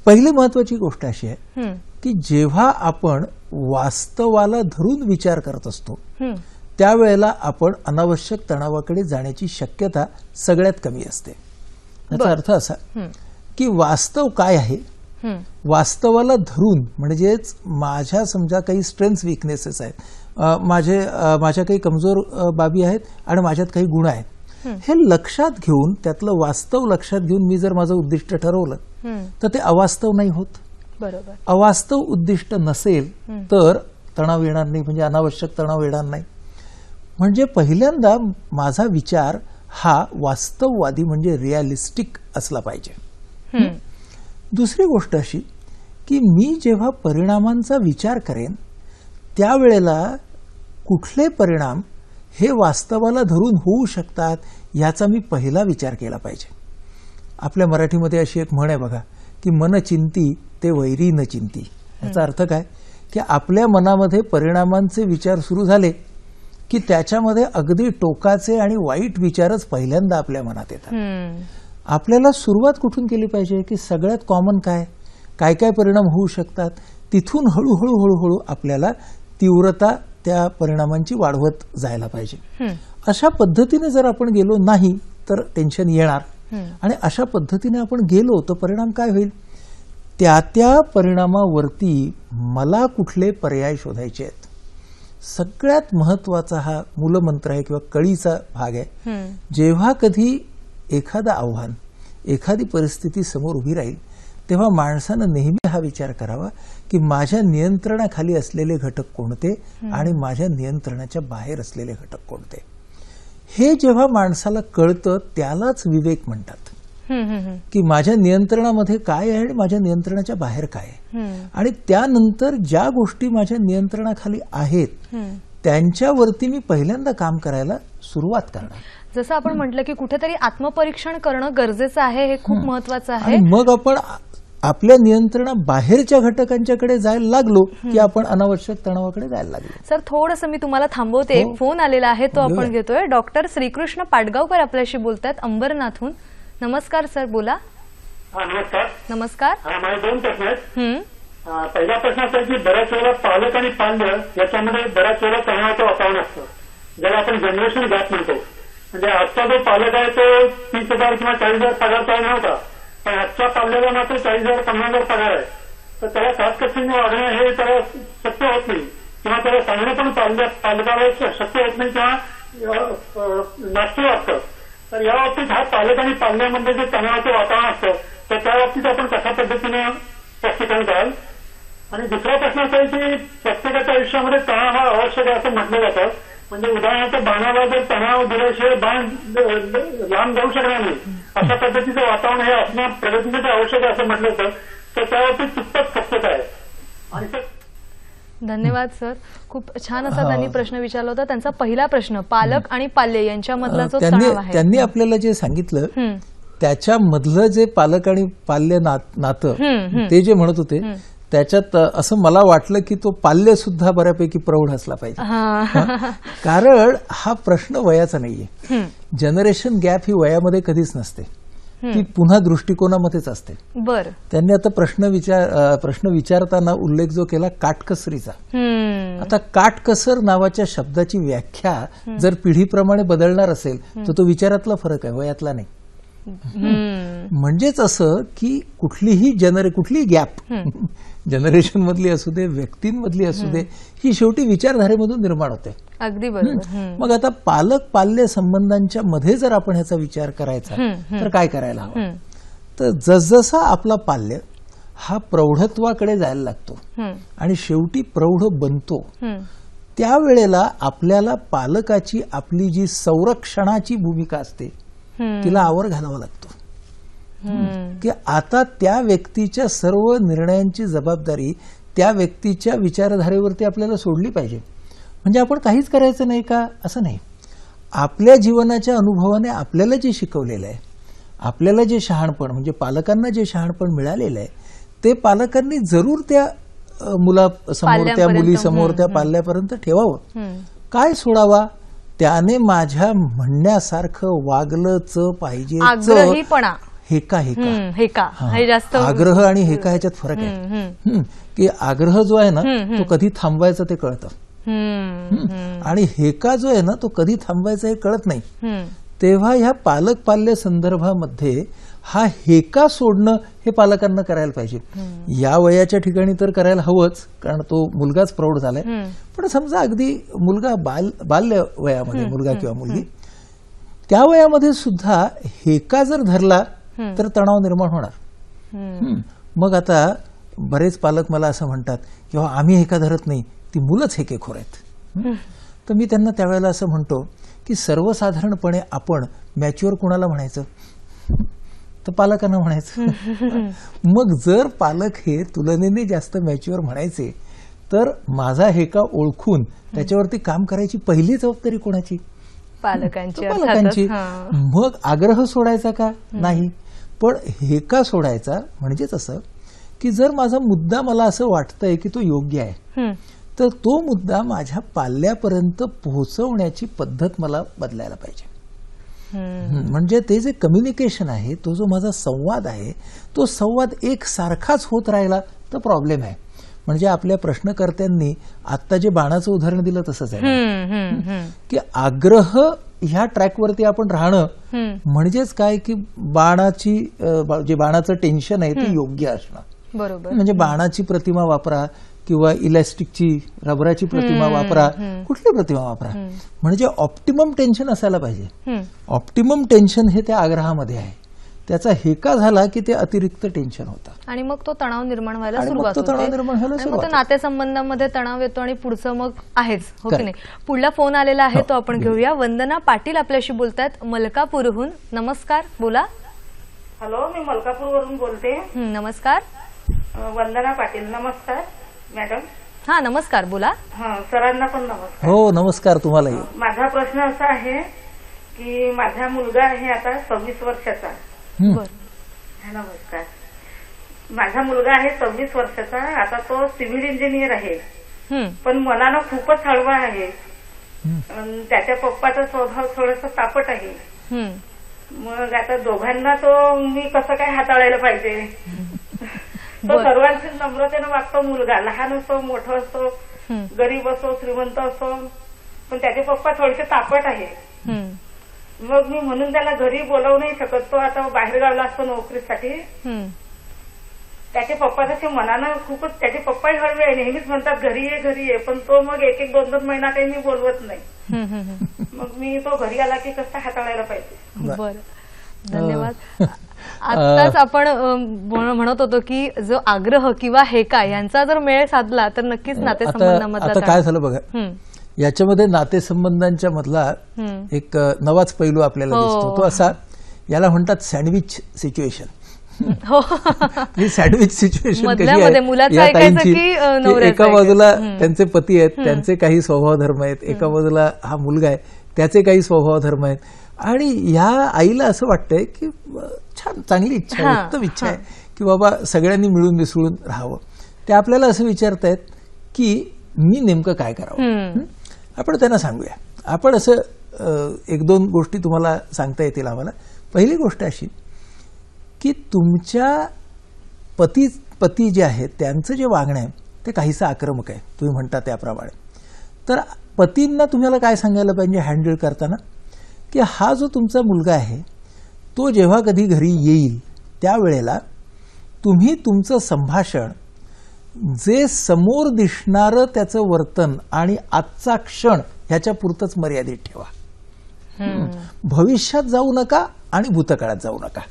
[SPEAKER 2] पहिली महत्वाची गोष्ट अशी आहे की की जेव्हा आपण वास्तवाला धरून विचार करत असतो
[SPEAKER 1] हम्म,
[SPEAKER 2] त्यावेळेला आपण अनावश्यक तणावाकडे जाण्याची शक्यता सगळ्यात कमी असते. याचा अर्थ असा की वास्तव काय आहे,
[SPEAKER 1] हम्म,
[SPEAKER 2] वास्तवाला धरून म्हणजेच माझ्या समजा काही स्ट्रेंथ्स विकनेसेस आहेत, माझ्या काही कमजोर बाबी आहेत आणि माझ्यात काही गुण आहेत, हे लक्षात घेऊन त्यातलं वास्तव लक्षात घेऊन मी जर माझं उद्दिष्ट ठरवलं
[SPEAKER 1] हम्म,
[SPEAKER 2] तर ते अवास्तव नाही होत.
[SPEAKER 1] बरोबर.
[SPEAKER 2] अवास्तव उद्दिष्ट नसेल तर तणाव येणार नाही, म्हणजे अनावश्यक तणाव येणार नाही. म्हणजे पहिल्यांदा माझा विचार हा वास्तववादी म्हणजे रिअलिस्टिक असला पाहिजे.
[SPEAKER 1] हम्म,
[SPEAKER 2] दुसरी गोष्ट अशी की मी जेव्हा परिणामांचा विचार करेन त्यावेळेला कुठले परिणाम हे वास्तवाला धरून होऊ शकतात याचा मी पहिला विचार केला पाहिजे. आपल्या मराठीमध्ये अशी एक म्हण आहे बघा की मन चिंती ते वैरी न चिंती. याचा अर्थ काय की आपल्या मनामध्ये परिणामांचे विचार सुरू झाले की त्याच्यामध्ये अगदी टोकाचे आणि वाईट विचारच पहिल्यांदा आपल्या मनात येतात.
[SPEAKER 1] हम्म,
[SPEAKER 2] आपल्याला सुरुवात कुठून केली पाहिजे की सगळ्यात कॉमन काय काय काय परिणाम होऊ शकतात, तिथून हळूहळू हळूहळू आपल्याला तीव्रता त्या परिणामांची वाढवत जायला पाहिजे.
[SPEAKER 1] हम्म,
[SPEAKER 2] अशा पद्धतीने जर आपण गेलो नाही तर टेन्शन येणार, आणि अशा पद्धतीने आपण गेलो तर परिणाम काय होईल, त्या परिणामावरती मला कुठले पर्याय शोधायचे आहेत. सगळ्यात महत्वाचा हा मूलमंत्र आहे किंवा कळीचा भाग आहे.
[SPEAKER 1] हम्म,
[SPEAKER 2] जेव्हा कधी एखादं आव्हान एखादी परिस्थिती समोर उभी राहील तेव्हा माणसानं नेहमी हा विचार करावा की माझ्या नियंत्रणाखाली असलेले घटक कोणते आणि माझ्या नियंत्रणाच्या बाहेर असलेले घटक कोणते. हे जेव्हा माणसाला कळतं त्यालाच विवेक म्हणतात. की माझ्या नियंत्रणामध्ये काय आहे आणि माझ्या नियंत्रणाच्या बाहेर काय आहे, आणि त्यानंतर ज्या गोष्टी माझ्या नियंत्रणाखाली आहेत त्यांच्यावरती मी पहिल्यांदा काम करायला सुरुवात करणार.
[SPEAKER 1] जसं आपण म्हटलं की कुठेतरी आत्मपरीक्षण करणं गरजेचं आहे, हे खूप महत्वाचं आहे.
[SPEAKER 2] आणि मग आपण आपल्या नियंत्रणाबाहेरच्या घटकांच्याकडे जायला लागलो की आपण अनावश्यक तणावाकडे जायला लागलो.
[SPEAKER 1] सर थोडंसं मी तुम्हाला थांबवते, एक फोन आलेला आहे तो आपण घेतोय. डॉक्टर श्रीकृष्ण पाडगावकर आपल्याशी बोलतात अंबरनाथहून. नमस्कार सर, बोला.
[SPEAKER 3] नमस्कार.
[SPEAKER 1] नमस्कार.
[SPEAKER 3] माझे 2 प्रश्न आहेत.
[SPEAKER 1] हम्म,
[SPEAKER 3] पहिला प्रश्न असा की बऱ्याच वेळेला पालक आणि पाल्य याच्यामध्ये बऱ्याच वेळेला तणावाचं वातावरण असतं, ज्याला आपण जनरेशन गॅप म्हणतो. म्हणजे आजचा जो पालक आहे तो 30,000 किंवा 40,000 पगारचा नव्हता, पण आजच्या पाल्याला मात्र 40,000 50,000 पगार आहे. तर त्याला काटकसरीने वागणं हे त्याला शक्य होत नाही, किंवा त्याला सांगणं पण पालकाला शक्य होत नाही किंवा नाट्य वाटतं. तर या बाबतीत हा पालक आणि पाल्यामध्ये जे तणावाचं वातावरण असतं तर त्या बाबतीत आपण कशा पद्धतीने स्पष्टीकरण कराल. आणि दुसरा प्रश्न असा आहे की प्रत्येकाच्या आयुष्यामध्ये तणाव हा आवश्यक आहे असं म्हटलं जातं. म्हणजे उदाहरणार्थ बाणाला जर तणाव दिल्याशिवाय बाण लांब जाऊ शकणार नाही, अशा पद्धतीचं वातावरण हे असणं प्रगतीसाठी आवश्यक आहे असं म्हटलं होतं. तर त्याबाबतीत कितपत सत्यता आहे. आणि
[SPEAKER 1] धन्यवाद सर, खूप छान असा त्यांनी प्रश्न विचारला होता. त्यांचा पहिला प्रश्न पालक आणि पाल्य यांच्यामधला जो तणाव आहे,
[SPEAKER 2] त्यांनी आपल्याला जे सांगितलं त्याच्यामधलं जे पालक आणि पाल्य नातं ते जे म्हणत होते त्याच्यात असं मला वाटलं की तो पाल्य सुद्धा बऱ्यापैकी प्रौढ असला पाहिजे. कारण हा प्रश्न वयाचा नाहीये. जनरेशन गॅप ही वयामध्ये कधीच नसते, ती पुन्हा दृष्टिकोनामध्येच असते.
[SPEAKER 1] बर,
[SPEAKER 2] त्यांनी आता प्रश्न विचारताना उल्लेख जो केला काटकसरीचा. आता काटकसर नावाच्या शब्दाची व्याख्या जर पिढीप्रमाणे बदलणार असेल तर तो विचारातला फरक आहे, वयातला नाही. म्हणजेच असं की कुठलीही गॅप जनरेशन मधली असू दे, व्यक्तींमधली असू दे, ही शेवटी विचारधारेमधून निर्माण होते.
[SPEAKER 1] अगदी बरोबर.
[SPEAKER 2] मग आता पालक पाल्य संबंधांच्या मध्ये जर आपण ह्याचा विचार करायचा तर काय करायला हवं, तर जसजसा आपला पाल्य हा प्रौढत्वाकडे जायला लागतो आणि शेवटी प्रौढ बनतो त्यावेळेला आपल्याला पालकाची आपली जी संरक्षणाची भूमिका असते तिला आवर घालावा लागतो. की आता त्या व्यक्तीच्या सर्व निर्णयांची जबाबदारी त्या व्यक्तीच्या विचारधारेवरती आपल्याला सोडली पाहिजे. म्हणजे आपण काहीच करायचं नाही का असं नाही. आपल्या जीवनाच्या अनुभवाने आपल्याला जे शिकवलेलं आहे, आपल्याला जे शहाणपण म्हणजे पालकांना जे शहाणपण मिळालेलं आहे ते पालकांनी जरूर त्या मुलासमोर, त्या मुलीसमोर, त्या पाल्यापर्यंत ठेवावं. काय सोडावा, त्याने माझ्या म्हणण्यासारखं वागलंच पाहिजे हेका हेका
[SPEAKER 1] हेका
[SPEAKER 2] हा.
[SPEAKER 1] हे जास्त
[SPEAKER 2] आग्रह आणि हेका ह्याच्यात फरक आहे. की आग्रह जो आहे ना तो कधी थांबवायचा ते कळतं, आणि हेका जो आहे ना तो कधी थांबवायचा हे कळत नाही. तेव्हा ह्या पालक पाल्य संदर्भामध्ये हा हेका सोडणं हे पालकांना करायला पाहिजे. या वयाच्या ठिकाणी तर करायला हवंच, कारण तो मुलगाच प्रौढ झालाय. पण समजा अगदी मुलगा बाल्य वयामध्ये, मुलगा किंवा मुलगी, त्या वयामध्ये सुद्धा हेका जर धरला तर तणाव निर्माण होणार. मग आता बरेच पालक मला असं म्हणतात की आम्ही हेका धरत नाही, ती मुलंच हेकेखोर आहेत. तर मी त्यांना त्यावेळेला असं म्हणतो की सर्वसाधारणपणे आपण मॅच्युअर कोणाला म्हणायचं, तर पालकांना म्हणायचं. मग जर पालक हे तुलनेने जास्त मॅच्युअर म्हणायचे तर माझा हेका ओळखून त्याच्यावरती काम करायची पहिली जबाबदारी कोणाची? पालकांची. मग आग्रह सोडायचा का? नाही, पण हेका सोडायचा. म्हणजेच असं की जर माझा मुद्दा मला असं वाटतंय की तो योग्य आहे, तर तो मुद्दा माझ्या पाल्यापर्यंत पोहोचवण्याची पद्धत मला बदलायला पाहिजे. म्हणजे ते जे कम्युनिकेशन आहे, तो जो माझा संवाद आहे, तो संवाद एक सारखाच होत राहिला तर प्रॉब्लेम आहे. म्हणजे आपल्या प्रश्नकर्त्यांनी आता जे बाणाचं उदाहरण दिलं तसंच आहे की आग्रह ह्या ट्रॅकवरती आपण राहणं म्हणजेच काय की जे बाणाचं टेन्शन आहे ते योग्य असणं.
[SPEAKER 1] बरोबर.
[SPEAKER 2] म्हणजे बाणाची प्रतिमा वापरा किंवा इलॅस्टिकची रबराची प्रतिमा वापरा, कुठली प्रतिमा वापरा, म्हणजे ऑप्टिमम टेन्शन असायला पाहिजे. ऑप्टिमम टेन्शन हे त्या आग्रहामध्ये आहे. त्याचा हेका झाला की ते अतिरिक्त टेन्शन होतं
[SPEAKER 1] आणि मग तो तणाव निर्माण व्हायला
[SPEAKER 2] आणि
[SPEAKER 1] सुरुवात
[SPEAKER 2] मग तो तणाव
[SPEAKER 1] होते.
[SPEAKER 2] निर्माण व्हायला
[SPEAKER 1] आणि मग
[SPEAKER 2] सुरुवात
[SPEAKER 1] तो
[SPEAKER 2] होते.
[SPEAKER 1] नातेसंबंधामध्ये तणाव येतो आणि पुढचं मग आहेच, हो की
[SPEAKER 2] Correct.
[SPEAKER 1] नाही. पुढला फोन आलेला आहे,
[SPEAKER 2] हो.
[SPEAKER 1] तो आपण घेऊया. वंदना पाटील आपल्याशी बोलतायत मलकापूरहून. नमस्कार, बोला.
[SPEAKER 4] हॅलो, मी मलकापूरवरून बोलते.
[SPEAKER 1] नमस्कार.
[SPEAKER 4] वंदना पाटील. नमस्कार मॅडम.
[SPEAKER 1] हा, नमस्कार, बोला.
[SPEAKER 4] हा, सरांना पण नमस्कार.
[SPEAKER 2] हो, नमस्कार तुम्हालाही.
[SPEAKER 4] माझा प्रश्न असा आहे की माझा मुलगा आहे आता 26 वर्षाचा.
[SPEAKER 1] बरं.
[SPEAKER 4] नमस्कार. माझा मुलगा आहे 26 वर्षाचा. आता तो सिव्हिल इंजिनियर आहे, पण मनानं खूपच हळवा आहे. त्याच्या पप्पाचा स्वभाव थोडासा तापट आहे. मग आता दोघांना तो मी कसं काय हाताळायला पाहिजे? तो सर्वांशी नम्रतेनं वागतो मुलगा, लहान असो मोठा असो, गरीब असो श्रीमंत असो, पण त्याचे पप्पा थोडेसे तापट आहे. मग मी म्हणून त्याला घरी बोलावू नाही शकत. तो आता बाहेरगावला असतो नोकरीसाठी. त्याचे पप्पा तसे मनानं खूपच, त्याचे पप्पाही हळवे आहे, नेहमीच म्हणतात घरी ये घरी ये, पण तो मग 1-2 महिना काही मी बोलवत नाही. मग मी तो घरी आला की कसं हाताळायला पाहिजे?
[SPEAKER 1] बरं, धन्यवाद. आताच आपण म्हणत होतो की जो आग्रह किंवा हेका यांचा जर मेळ साधला तर नक्कीच नातेसंबंधामधला
[SPEAKER 2] आता काय झालं बघा, याच्यामध्ये नातेसंबंधांच्या मधला एक नवाच पैलू आपल्याला दिसतो. तो असा, याला म्हणतात सँडविच सिच्युएशन. ही सँडविच सिच्युएशन कशी आहे या ताईंची, एका बाजूला त्यांचे पती आहेत, त्यांचे काही स्वभाव धर्म आहेत, एका बाजूला हा मुलगा आहे, त्याचे काही स्वभाव धर्म आहेत, आणि ह्या आईला असं वाटतंय की छान, चांगली इच्छा आहे, उत्तम इच्छा आहे की बाबा सगळ्यांनी मिळून मिसळून राहावं. ते आपल्याला असं विचारतायत की मी नेमकं काय करावं. आपण त्यांना सांगूया. आपण असं 1-2 गोष्टी तुम्हाला सांगता येतील आम्हाला. पहिली गोष्ट अशी की तुमच्या पती जे आहेत त्यांचं जे वागणं आहे ते काहीसं आक्रमक आहे, तुम्ही म्हणता त्याप्रमाणे. तर पतींना तुम्हाला काय सांगायला पाहिजे हँडल करताना, की हा जो तुमचा मुलगा आहे तो जेव्हा कधी घरी येईल त्यावेळेला तुम्ही तुमचं संभाषण जे समोर दिसणारं त्याचं वर्तन आणि आजचा क्षण ह्याच्या पुरतच मर्यादित ठेवा. भविष्यात जाऊ नका आणि भूतकाळात जाऊ नका.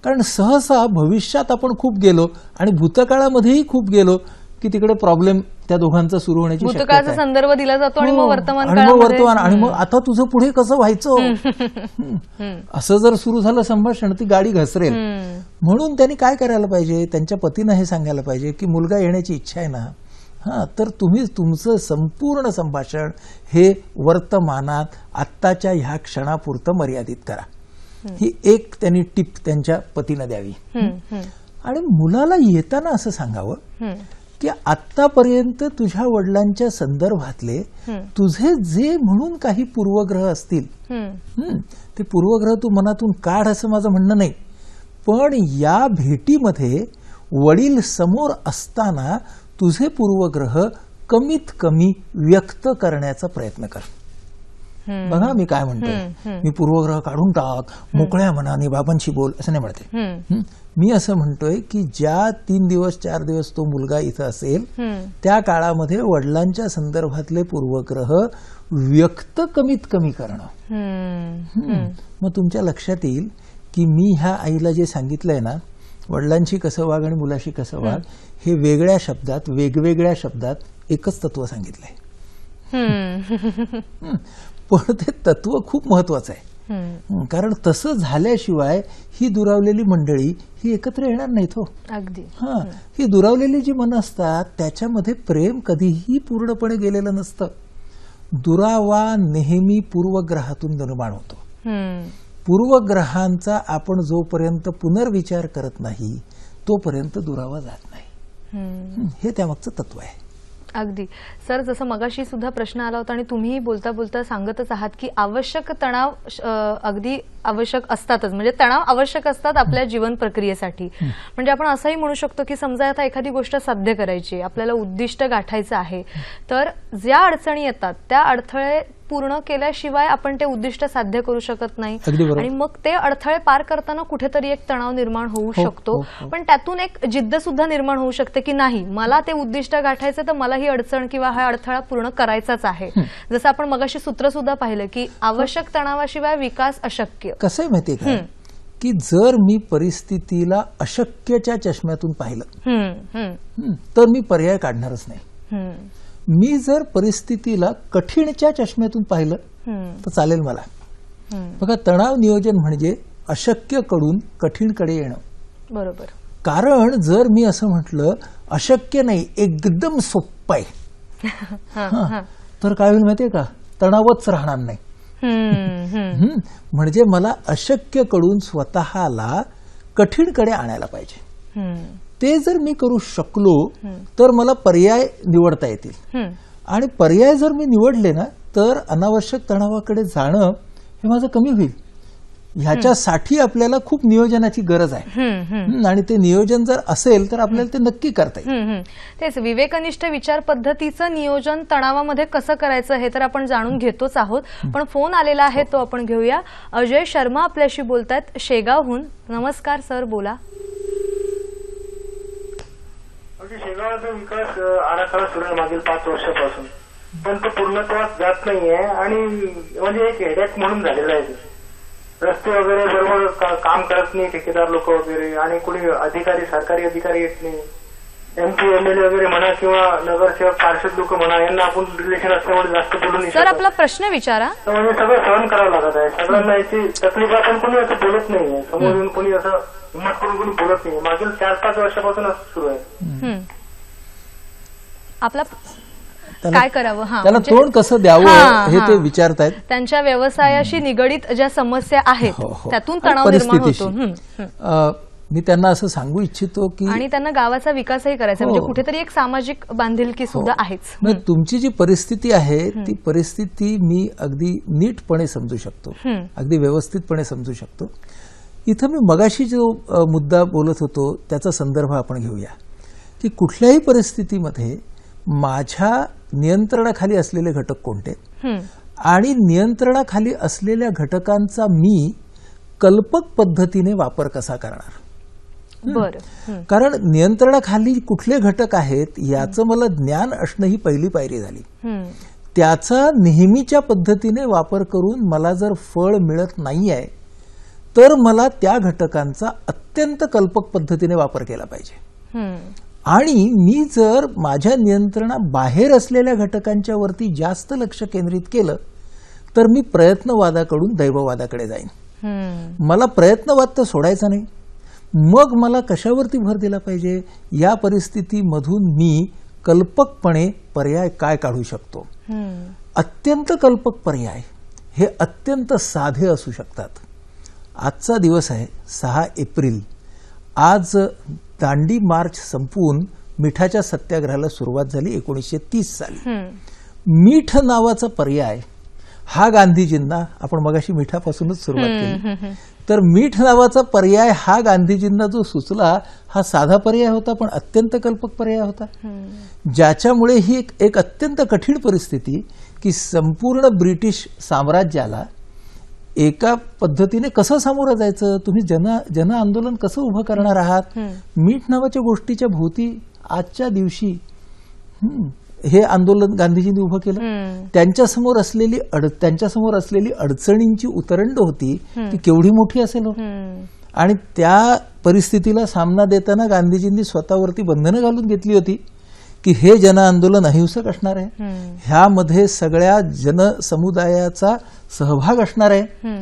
[SPEAKER 2] कारण सहसा भविष्यात आपण खूप गेलो आणि भूतकाळामध्येही खूप गेलो की तिकडे प्रॉब्लेम त्या दोघांचा सुरू होण्याची
[SPEAKER 1] भूतकाळाचा संदर्भ दिला जातो आणि मग वर्तमान
[SPEAKER 2] आणि मग आता तुझं पुढे कसं व्हायचं असं जर सुरू झालं संभाषण, ती गाडी घसरेल. म्हणून त्यांनी काय करायला पाहिजे, त्यांच्या पतीनं हे सांगायला पाहिजे की मुलगा येण्याची इच्छा आहे ना, तर तुम्ही तुमचं संपूर्ण संभाषण हे वर्तमानात आत्ताच्या ह्या क्षणापुरतं मर्यादित करा. ही एक त्यांनी टिप त्यांच्या पतीनं द्यावी. आणि मुलाला येताना असं सांगावं की आतापर्यंत तुझ्या वडिलांच्या संदर्भातले तुझे जे म्हणून काही पूर्वग्रह असतील ते पूर्वग्रह तू मनातून काढ असं माझं म्हणणं नाही, पण या भेटीमध्ये वडील समोर असताना तुझे पूर्वग्रह कमीत कमी व्यक्त करण्याचा प्रयत्न कर. बघा मी काय म्हणतोय, मी पूर्वग्रह काढून टाक, मोकळ्या मनाने बाबांशी बोल असं नाही म्हणते. मी असं म्हणतोय की ज्या 3 दिवस 4 दिवस तो मुलगा इथं असेल त्या काळामध्ये वडिलांच्या संदर्भातले पूर्वग्रह व्यक्त कमीत कमी करणं. मग तुमच्या लक्षात येईल की मी ह्या आईला जे सांगितलंय ना, वडिलांशी कसं वाग आणि मुलाशी कसं वाग, हे वेगळ्या शब्दात वेगवेगळ्या शब्दात एकच तत्व सांगितलंय. पण ते तत्व खूप महत्वाचं आहे. कारण तसं झाल्याशिवाय ही दुरावलेली मंडळी ही एकत्र येणार नाहीत हो.
[SPEAKER 1] अगदी.
[SPEAKER 2] ही दुरावलेली जी मनं असतात त्याच्यामध्ये प्रेम कधीही पूर्णपणे गेलेलं नसतं. दुरावा नेहमी पूर्वग्रहातून निर्माण होतो. पूर्वग्रहांचा आपण जोपर्यंत पुनर्विचार करत नाही तोपर्यंत दुरावा जात नाही. हे त्यामागचं तत्व आहे.
[SPEAKER 1] अगदी. सर, जसं मगाशी सुद्धा प्रश्न आला होता आणि तुम्ही बोलता बोलता सांगतच आहात की आवश्यक तणाव अगदी आवश्यक असतातच, म्हणजे तणाव आवश्यक असतात आपल्या जीवन प्रक्रियेसाठी. म्हणजे आपण असंही म्हणू शकतो की समजा आता एखादी गोष्ट साध्य करायची, आपल्याला उद्दिष्ट गाठायचं आहे, तर ज्या अडचणी येतात त्या अडथळे पूर्ण केल्याशिवाय आपण ते उद्दिष्ट साध्य करू शकत नाही. आणि मग ते अडथळे पार करताना कुठेतरी एक तणाव निर्माण होऊ शकतो. पण त्यातून एक जिद्द सुद्धा निर्माण होऊ शकते की नाही, मला ते उद्दिष्ट गाठायचं तर मला ही अडचण किंवा हा अडथळा पूर्ण करायचाच आहे. जसं आपण मगाशी सूत्र सुद्धा पाहिलं की आवश्यक तणावाशिवाय विकास अशक्य.
[SPEAKER 2] कसं आहे माहितीये का, की जर मी परिस्थितीला अशक्यच्या चष्म्यातून पाहिलं तर मी पर्याय काढणारच नाही. मी जर परिस्थितीला कठीणच्या चष्म्यातून पाहिलं तर चालेल मला. बघा, तणाव नियोजन म्हणजे अशक्यकडून कठीणकडे येणं.
[SPEAKER 1] बरोबर.
[SPEAKER 2] कारण जर मी असं म्हटलं अशक्य नाही, एकदम सोप्पं आहे, तर काय होईल माहितीये का, तणावच राहणार नाही. म्हणजे मला अशक्यकडून स्वतःला कठीणकडे आणायला पाहिजे. ते जर मी करू शकलो तर मला पर्याय निवडता येतील. आणि पर्याय जर मी निवडले ना तर अनावश्यक तणावाकडे जाणं हे माझं कमी होईल. ह्याच्यासाठी आपल्याला खूप नियोजनाची गरज आहे. आणि ते नियोजन जर असेल तर आपल्याला ते नक्की करता येईल.
[SPEAKER 1] तेच विवेकनिष्ठ विचार पद्धतीचं नियोजन तणावामध्ये कसं करायचं हे तर आपण जाणून घेतोच आहोत. पण फोन आलेला आहे तो आपण घेऊया. अजय शर्मा आपल्याशी बोलतायत शेगावहून. नमस्कार सर, बोला.
[SPEAKER 5] शेगावचा विकास आराखडा सुरू आहे मागील 5 वर्षापासून, पण तो पूर्णत्वास जात नाहीये आणि म्हणजे एक हेडेक म्हणून झालेला आहे. रस्ते वगैरे बरोबर काम करत नाही ठेकेदार लोक वगैरे, आणि कोणी अधिकारी सरकारी अधिकारी येत नाही. MP MLA वगैरे म्हणा किंवा नगरसेवक पार्षद लोक म्हणा, यांना आपण रिलेशन असल्यामुळे जास्त बोलू नाही.
[SPEAKER 1] सर, आपला प्रश्न विचारा.
[SPEAKER 5] म्हणजे सगळं सहन करावं लागत आहे सगळ्यांना. याची तकलीफ आपण कोणी असं बोलत नाहीये, समोरून कोणी असं हिंमत करून कोणी बोलत नाही. मागील 4-5 वर्षापासून असं सुरू आहे.
[SPEAKER 1] आपला काय करावं,
[SPEAKER 2] त्याला तोंड कसं द्यावं हे ते विचारतायत.
[SPEAKER 1] त्यांच्या व्यवसायाशी निगडीत ज्या समस्या आहेत त्यातून तणाव निर्माण होतो.
[SPEAKER 2] मी त्यांना असं सांगू इच्छितो की,
[SPEAKER 1] आणि त्यांना गावाचा विकासही करायचा, म्हणजे कुठेतरी एक सामाजिक बांधिलकी सुद्धा आहेच.
[SPEAKER 2] तुमची जी परिस्थिती आहे ती परिस्थिती मी अगदी नीटपणे समजू शकतो, अगदी व्यवस्थितपणे समजू शकतो. इथं मी मगाशी जो मुद्दा बोलत होतो त्याचा संदर्भ आपण घेऊया की कुठल्याही परिस्थितीमध्ये माझ्या नियंत्रणाखाली असलेले घटक कोणते आणि नियंत्रणाखाली असलेल्या घटकांचा मी कल्पक पद्धतीने वापर कसा करणार. कारण नियंत्रणाखाली कुठले घटक आहेत याचं मला ज्ञान असणं ही पहिली पायरी झाली. त्याचा नेहमीच्या पद्धतीने वापर करून मला जर फळ मिळत नाहीये तर मला त्या घटकांचा अत्यंत कल्पक पद्धतीने वापर केला पाहिजे. आणि मी जर माझ्या नियंत्रणाबाहेर असलेल्या घटकांच्या वरती जास्त लक्ष केंद्रित केलं तर मी प्रयत्नवादाकडून दैववादाकडे जाईन. मला प्रयत्नवाद तर सोडायचा नाही. मग मला कशावरती भर दिला पाहिजे, या परिस्थितीमधून मी कल्पकपणे पर्याय काय काढू शकतो. अत्यंत कल्पक पर्याय हे अत्यंत साधे असू शकतात. आजचा दिवस आहे 6 एप्रिल. आज दांडी मार्च संपवून मिठाच्या सत्याग्रहाला सुरुवात झाली 1930 साली. मीठ नावाचा पर्याय हा गांधीजींना, आपण मगाशी मिठापासूनच सुरुवात केली, तर मीठ नावाचा पर्याय हा गांधीजींना जो सुचला हा साधा पर्याय होता, पण अत्यंत कल्पक पर्याय होता, ज्याच्यामुळे ही एक अत्यंत कठीण परिस्थिती की संपूर्ण ब्रिटिश साम्राज्याला एका पद्धतीने कसं सामोरं जायचं, तुम्ही जन आंदोलन कसं उभं करणार आहात. मीठ नावाच्या गोष्टीच्या भोवती आजच्या दिवशी हे आंदोलन गांधीजींनी उभं केलं. त्यांच्यासमोर असलेली अडचणींची उतरंड होती ती केवढी मोठी असेल हो. आणि त्या परिस्थितीला सामना देताना गांधीजींनी स्वतःवरती बंधनं घालून घेतली होती की हे जन आंदोलन अहिंसक असणार आहे, ह्यामध्ये सगळ्या जनसमुदायाचा सहभाग असणार आहे.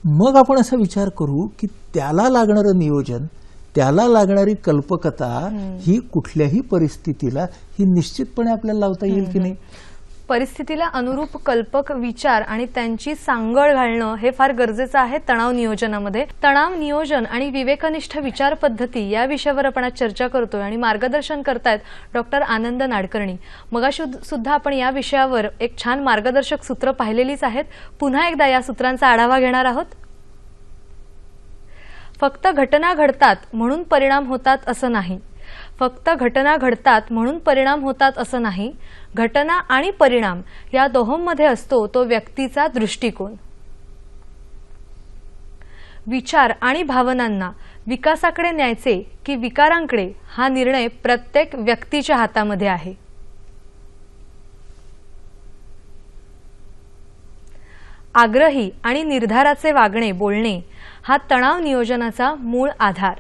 [SPEAKER 2] मग आपण असा विचार करू की त्याला लागणारं नियोजन, त्याला लागणारी कल्पकता ही कुठल्याही परिस्थितीला ही निश्चितपणे आपल्याला लावता येईल की नाही.
[SPEAKER 1] परिस्थितीला अनुरूप कल्पक विचार आणि त्यांची सांगड घालणं हे फार गरजेचं आहे तणाव नियोजनामध्ये. तणाव नियोजन आणि विवेकनिष्ठ विचार पद्धती या विषयावर आपण आज चर्चा करतोय आणि मार्गदर्शन करतायत डॉक्टर आनंद नाडकर्णी. मगाशी सुद्धा आपण या विषयावर एक छान मार्गदर्शक सूत्र पाहिलेलीच आहेत. पुन्हा एकदा या सूत्रांचा आढावा घेणार आहोत. फक्त घटना घडतात म्हणून परिणाम होतात असं नाही. फक्त घटना घडतात म्हणून परिणाम होतात असं नाही. घटना आणि परिणाम या दोहोंमध्ये असतो तो व्यक्तीचा दृष्टिकोन. विचार आणि भावनांना विकासाकडे न्यायचे की विकारांकडे हा निर्णय प्रत्येक व्यक्तीच्या हातामध्ये आहे. आग्रही आणि निर्धाराचे वागणे, बोलणे हा तणाव नियोजनाचा मूळ आधार.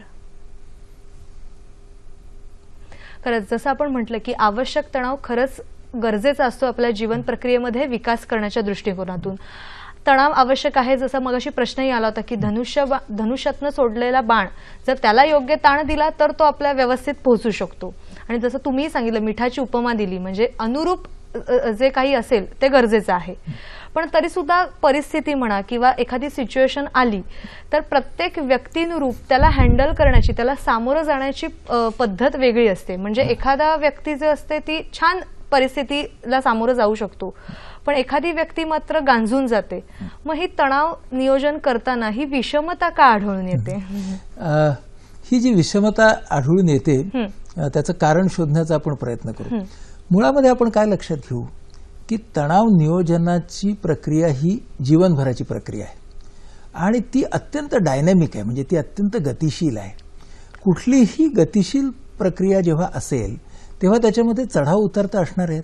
[SPEAKER 1] खरंच जसं आपण म्हटलं की आवश्यक तणाव खरंच गरजेचा असतो आपल्या जीवन प्रक्रियेमध्ये विकास करण्याच्या दृष्टिकोनातून. तणाव आवश्यक आहे. जसं मगाशी प्रश्नही आला होता की धनुष्यातनं सोडलेला बाण जर त्याला योग्य ताण दिला तर तो आपल्या व्यवस्थित पोहोचू शकतो. आणि जसं तुम्ही सांगितलं मिठाची उपमा दिली, म्हणजे अनुरूप जे काही असेल ते गरजेचं आहे. पण तरी सुद्धा परिस्थिती म्हणा किंवा एखादी सिच्युएशन आली तर प्रत्येक व्यक्तीनुरूप त्याला हँडल करण्याची, त्याला सामोरं जाण्याची पद्धत वेगळी असते. म्हणजे एखादा व्यक्ती जे असते ती छान परिस्थितीला सामोरं जाऊ शकतो, पण एखादी व्यक्ती मात्र गांजून जाते. मग ही तणाव नियोजन करताना ही विषमता का आढळून येते?
[SPEAKER 2] ही जी विषमता आढळून येते त्याचं कारण शोधण्याचा आपण प्रयत्न करू. मुळामध्ये आपण काय लक्षात घेऊ की तणाव नियोजनाची प्रक्रिया ही जीवनभराची प्रक्रिया आहे आणि ती अत्यंत डायनॅमिक आहे, म्हणजे ती अत्यंत गतिशील आहे. कुठलीही गतिशील प्रक्रिया जेव्हा असेल तेव्हा त्याच्यामध्ये चढाव उतार तर असणार आहेत,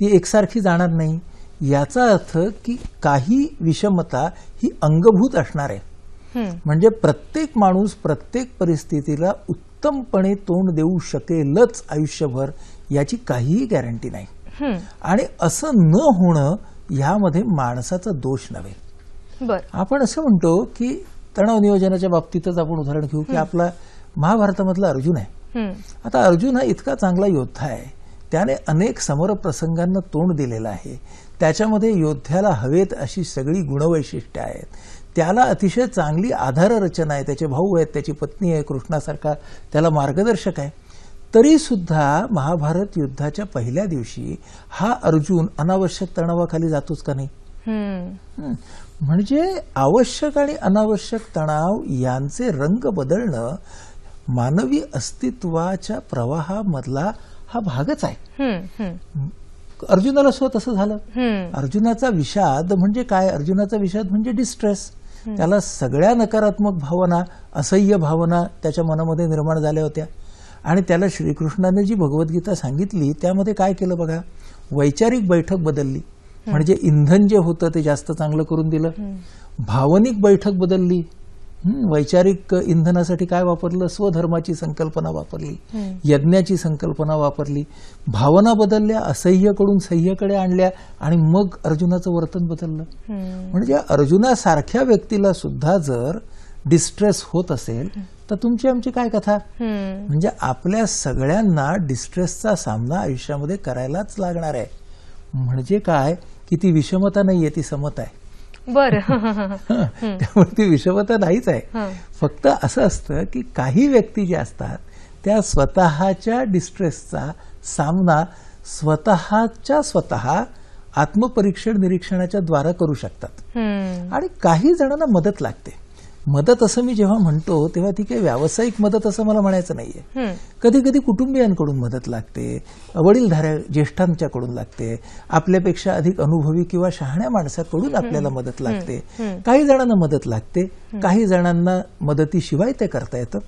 [SPEAKER 2] ती एकसारखी जाणार नाही. याचा अर्थ की काही विषमता ही अंगभूत असणार आहे. म्हणजे प्रत्येक माणूस प्रत्येक परिस्थितीला उत्तमपणे तोंड देऊ शकेलच आयुष्यभर याची काहीही गॅरंटी नाही. आणि असं न होणं यामध्ये माणसाचा दोष नव्हे. आपण असं म्हणतो की तणाव नियोजनाच्या बाबतीतच आपण उदाहरण घेऊ की आपला महाभारतामधला अर्जुन आहे. आता अर्जुन हा इतका चांगला योद्धा आहे, त्याने अनेक समर प्रसंगांना तोंड दिलेलं आहे. त्याच्यामध्ये योद्ध्याला हवेत अशी सगळी गुणवैशिष्ट्ये आहेत. त्याला अतिशय चांगली आधार रचना आहे. त्याचे भाऊ आहेत, त्याची पत्नी आहे, कृष्णासारखा त्याला मार्गदर्शक आहे. तरी सुद्धा महाभारत युद्धाच्या पहिल्या दिवशी हा अर्जुन अनावश्यक तणावाखाली जातोच का नाही? म्हणजे आवश्यक आणि अनावश्यक तणाव यांचे रंग बदलणं मानवी अस्तित्वाच्या प्रवाहामधला हा भागच आहे. अर्जुनाला सुद्धा तसं झालं. अर्जुनाचा विषाद म्हणजे काय? अर्जुनाचा विषाद म्हणजे डिस्ट्रेस. त्याला सगळ्या नकारात्मक भावना, असह्य भावना त्याच्या मनामध्ये निर्माण झाल्या होत्या. आणि त्याला श्रीकृष्णाने जी भगवद्गीता सांगितली त्यामध्ये काय केलं बघा, वैचारिक बैठक बदलली, म्हणजे इंधन जे होतं ते जास्त चांगलं करून दिलं. भावनिक बैठक बदलली, वैचारिक इंधनासाठी काय वापरलं? स्वधर्माची संकल्पना वापरली, यज्ञाची संकल्पना वापरली. भावना बदलल्या, असह्यकडून सह्यकडे आणल्या आणि मग अर्जुनाचं वर्तन बदललं. म्हणजे अर्जुनासारख्या व्यक्तीला सुद्धा जर डिस्ट्रेस होत असेल तर तुमची आमची काय कथा? म्हणजे आपल्या सगळ्यांना डिस्ट्रेसचा सामना आयुष्यामध्ये करायलाच लागणार आहे. म्हणजे काय की ती विषमता नाहीये, ती समता आहे. त्यामुळे ती विषमता नाहीच आहे. फक्त असं असतं की काही व्यक्ती जे असतात त्या स्वतःच्या डिस्ट्रेसचा सामना स्वतः आत्मपरीक्षण निरीक्षणाच्या द्वारा करू शकतात. आणि काही जणांना मदत लागते. मदत असं मी जेव्हा म्हणतो तेव्हा ती काही व्यावसायिक मदत असं मला म्हणायचं नाहीये. कधी कधी कुटुंबियांकडून मदत लागते, वडीलधाऱ्या ज्येष्ठांच्याकडून लागते, आपल्यापेक्षा अधिक अनुभवी किंवा शहाण्या माणसाकडून आपल्याला मदत लागते. काही जणांना मदत लागते, काही जणांना मदतीशिवाय ते करता येतं.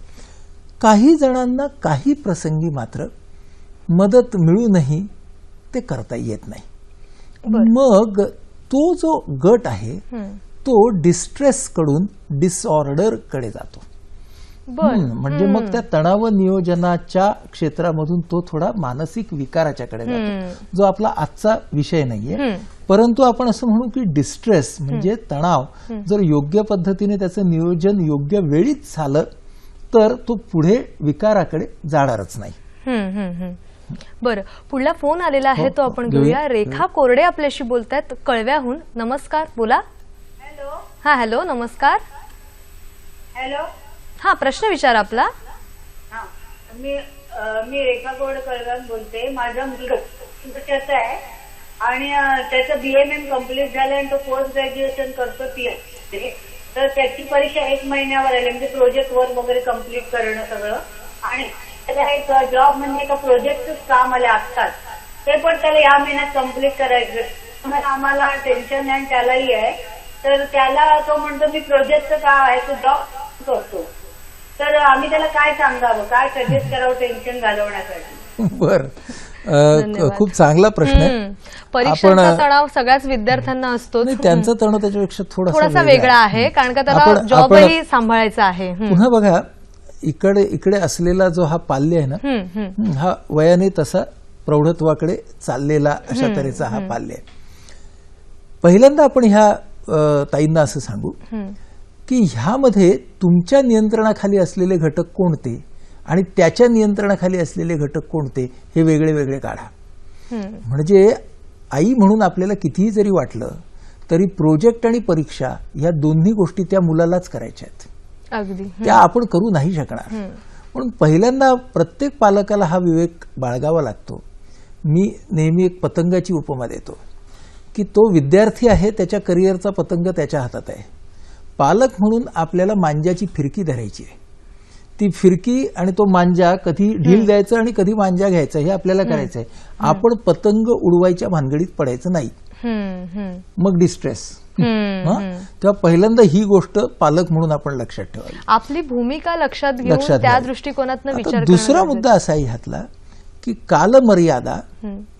[SPEAKER 2] काही जणांना काही प्रसंगी मात्र मदत मिळूनही ते करता येत नाही. मग तो जो गट आहे तो डिस्ट्रेस कडून डिसऑर्डर कडे जातो. म्हणजे मग त्या तणाव नियोजनाच्या क्षेत्रामधून तो थोडा मानसिक विकाराच्या कडे जातो, जो आपला आजचा विषय नाहीये. परंतु आपण असं म्हणू की डिस्ट्रेस म्हणजे तणाव जर योग्य पद्धतीने त्याचं नियोजन योग्य वेळीच झालं तर तो पुढे विकाराकडे जाणारच नाही.
[SPEAKER 1] बरं, पुढला फोन आलेला आहे तो आपण घेऊया. रेखा कोरडे आपल्याशी बोलतायत कळव्याहून. नमस्कार, बोला. हा, हॅलो, नमस्कार.
[SPEAKER 6] हॅलो,
[SPEAKER 1] हा, प्रश्न विचारा आपला.
[SPEAKER 6] मी रेखा कोरडे कळव्याहून बोलते. माझा मुलगा वर्षाचा आहे आणि त्याचं BMM कम्प्लीट झालं आणि तो पोस्ट ग्रॅज्युएशन करतो PhD. तर त्याची परीक्षा 1 महिन्यावर आली, म्हणजे प्रोजेक्ट वर्क वगैरे कम्प्लीट करणं सगळं. आणि त्याला एक जॉब म्हणजे एका प्रोजेक्टच काम आले आत्ताच, ते पण त्याला या महिन्यात कम्प्लीट करायचं. आम्हाला टेन्शन आहे आणि त्यालाही आहे. तर त्याला तो म्हणतो मी प्रोजेक्टचं काम आहे, तो जॉब करतो. तर आम्ही त्याला काय सांगावं, काय सजेस्ट करावं टेन्शन घालवण्यासाठी?
[SPEAKER 2] बरं, खूप चांगला प्रश्न आहे.
[SPEAKER 1] परीक्षेचा तणाव सगळ्याच विद्यार्थ्यांना असतो.
[SPEAKER 2] त्यांचा तणाव त्याच्यापेक्षा
[SPEAKER 1] थोडासा वेगळा आहे, कारण का त्याला जॉबही सांभाळायचा आहे.
[SPEAKER 2] पुन्हा बघा, इकडे असलेला जो हा पाल्य आहे ना, हा वयाने तसा प्रौढत्वाकडे चाललेला अशा तऱ्हेचा हा पाल्य आहे. पहिल्यांदा आपण ह्या ताईंना असं सांगू की ह्यामध्ये तुमच्या नियंत्रणाखाली असलेले घटक कोणते आणि त्याच्या नियंत्रणाखाली असलेले घटक कोणते हे वेगळे वेगळे काढा. म्हणजे आई म्हणून आपल्याला कितीही जरी वाटलं तरी प्रोजेक्ट आणि परीक्षा या दोन्ही गोष्टी त्या मुलालाच करायच्या आहेत.
[SPEAKER 1] अगदी,
[SPEAKER 2] त्या आपण करू नाही शकणार. म्हणून पहिल्यांदा प्रत्येक पालकाला हा विवेक बाळगावा लागतो. मी नेहमी एक पतंगाची उपमा देतो की तो विद्यार्थी आहे, त्याच्या करिअरचा पतंग त्याच्या हातात आहे. पालक म्हणून आपल्याला मांजाची फिरकी धरायची आहे. ती फिरकी आणि तो मांजा कधी ढील द्यायचं आणि कधी मांजा घ्यायचा हे आपल्याला करायचं आहे. आपण पतंग उडवायच्या भानगडीत पडायचं नाही, मग डिस्ट्रेस. तेव्हा पहिल्यांदा ही गोष्ट पालक म्हणून आपण लक्षात ठेवावी.
[SPEAKER 1] आपली भूमिका लक्षात घेऊन त्या दृष्टिकोनातून विचार.
[SPEAKER 2] दुसरा मुद्दा असा आहे ह्यातला की कालमर्यादा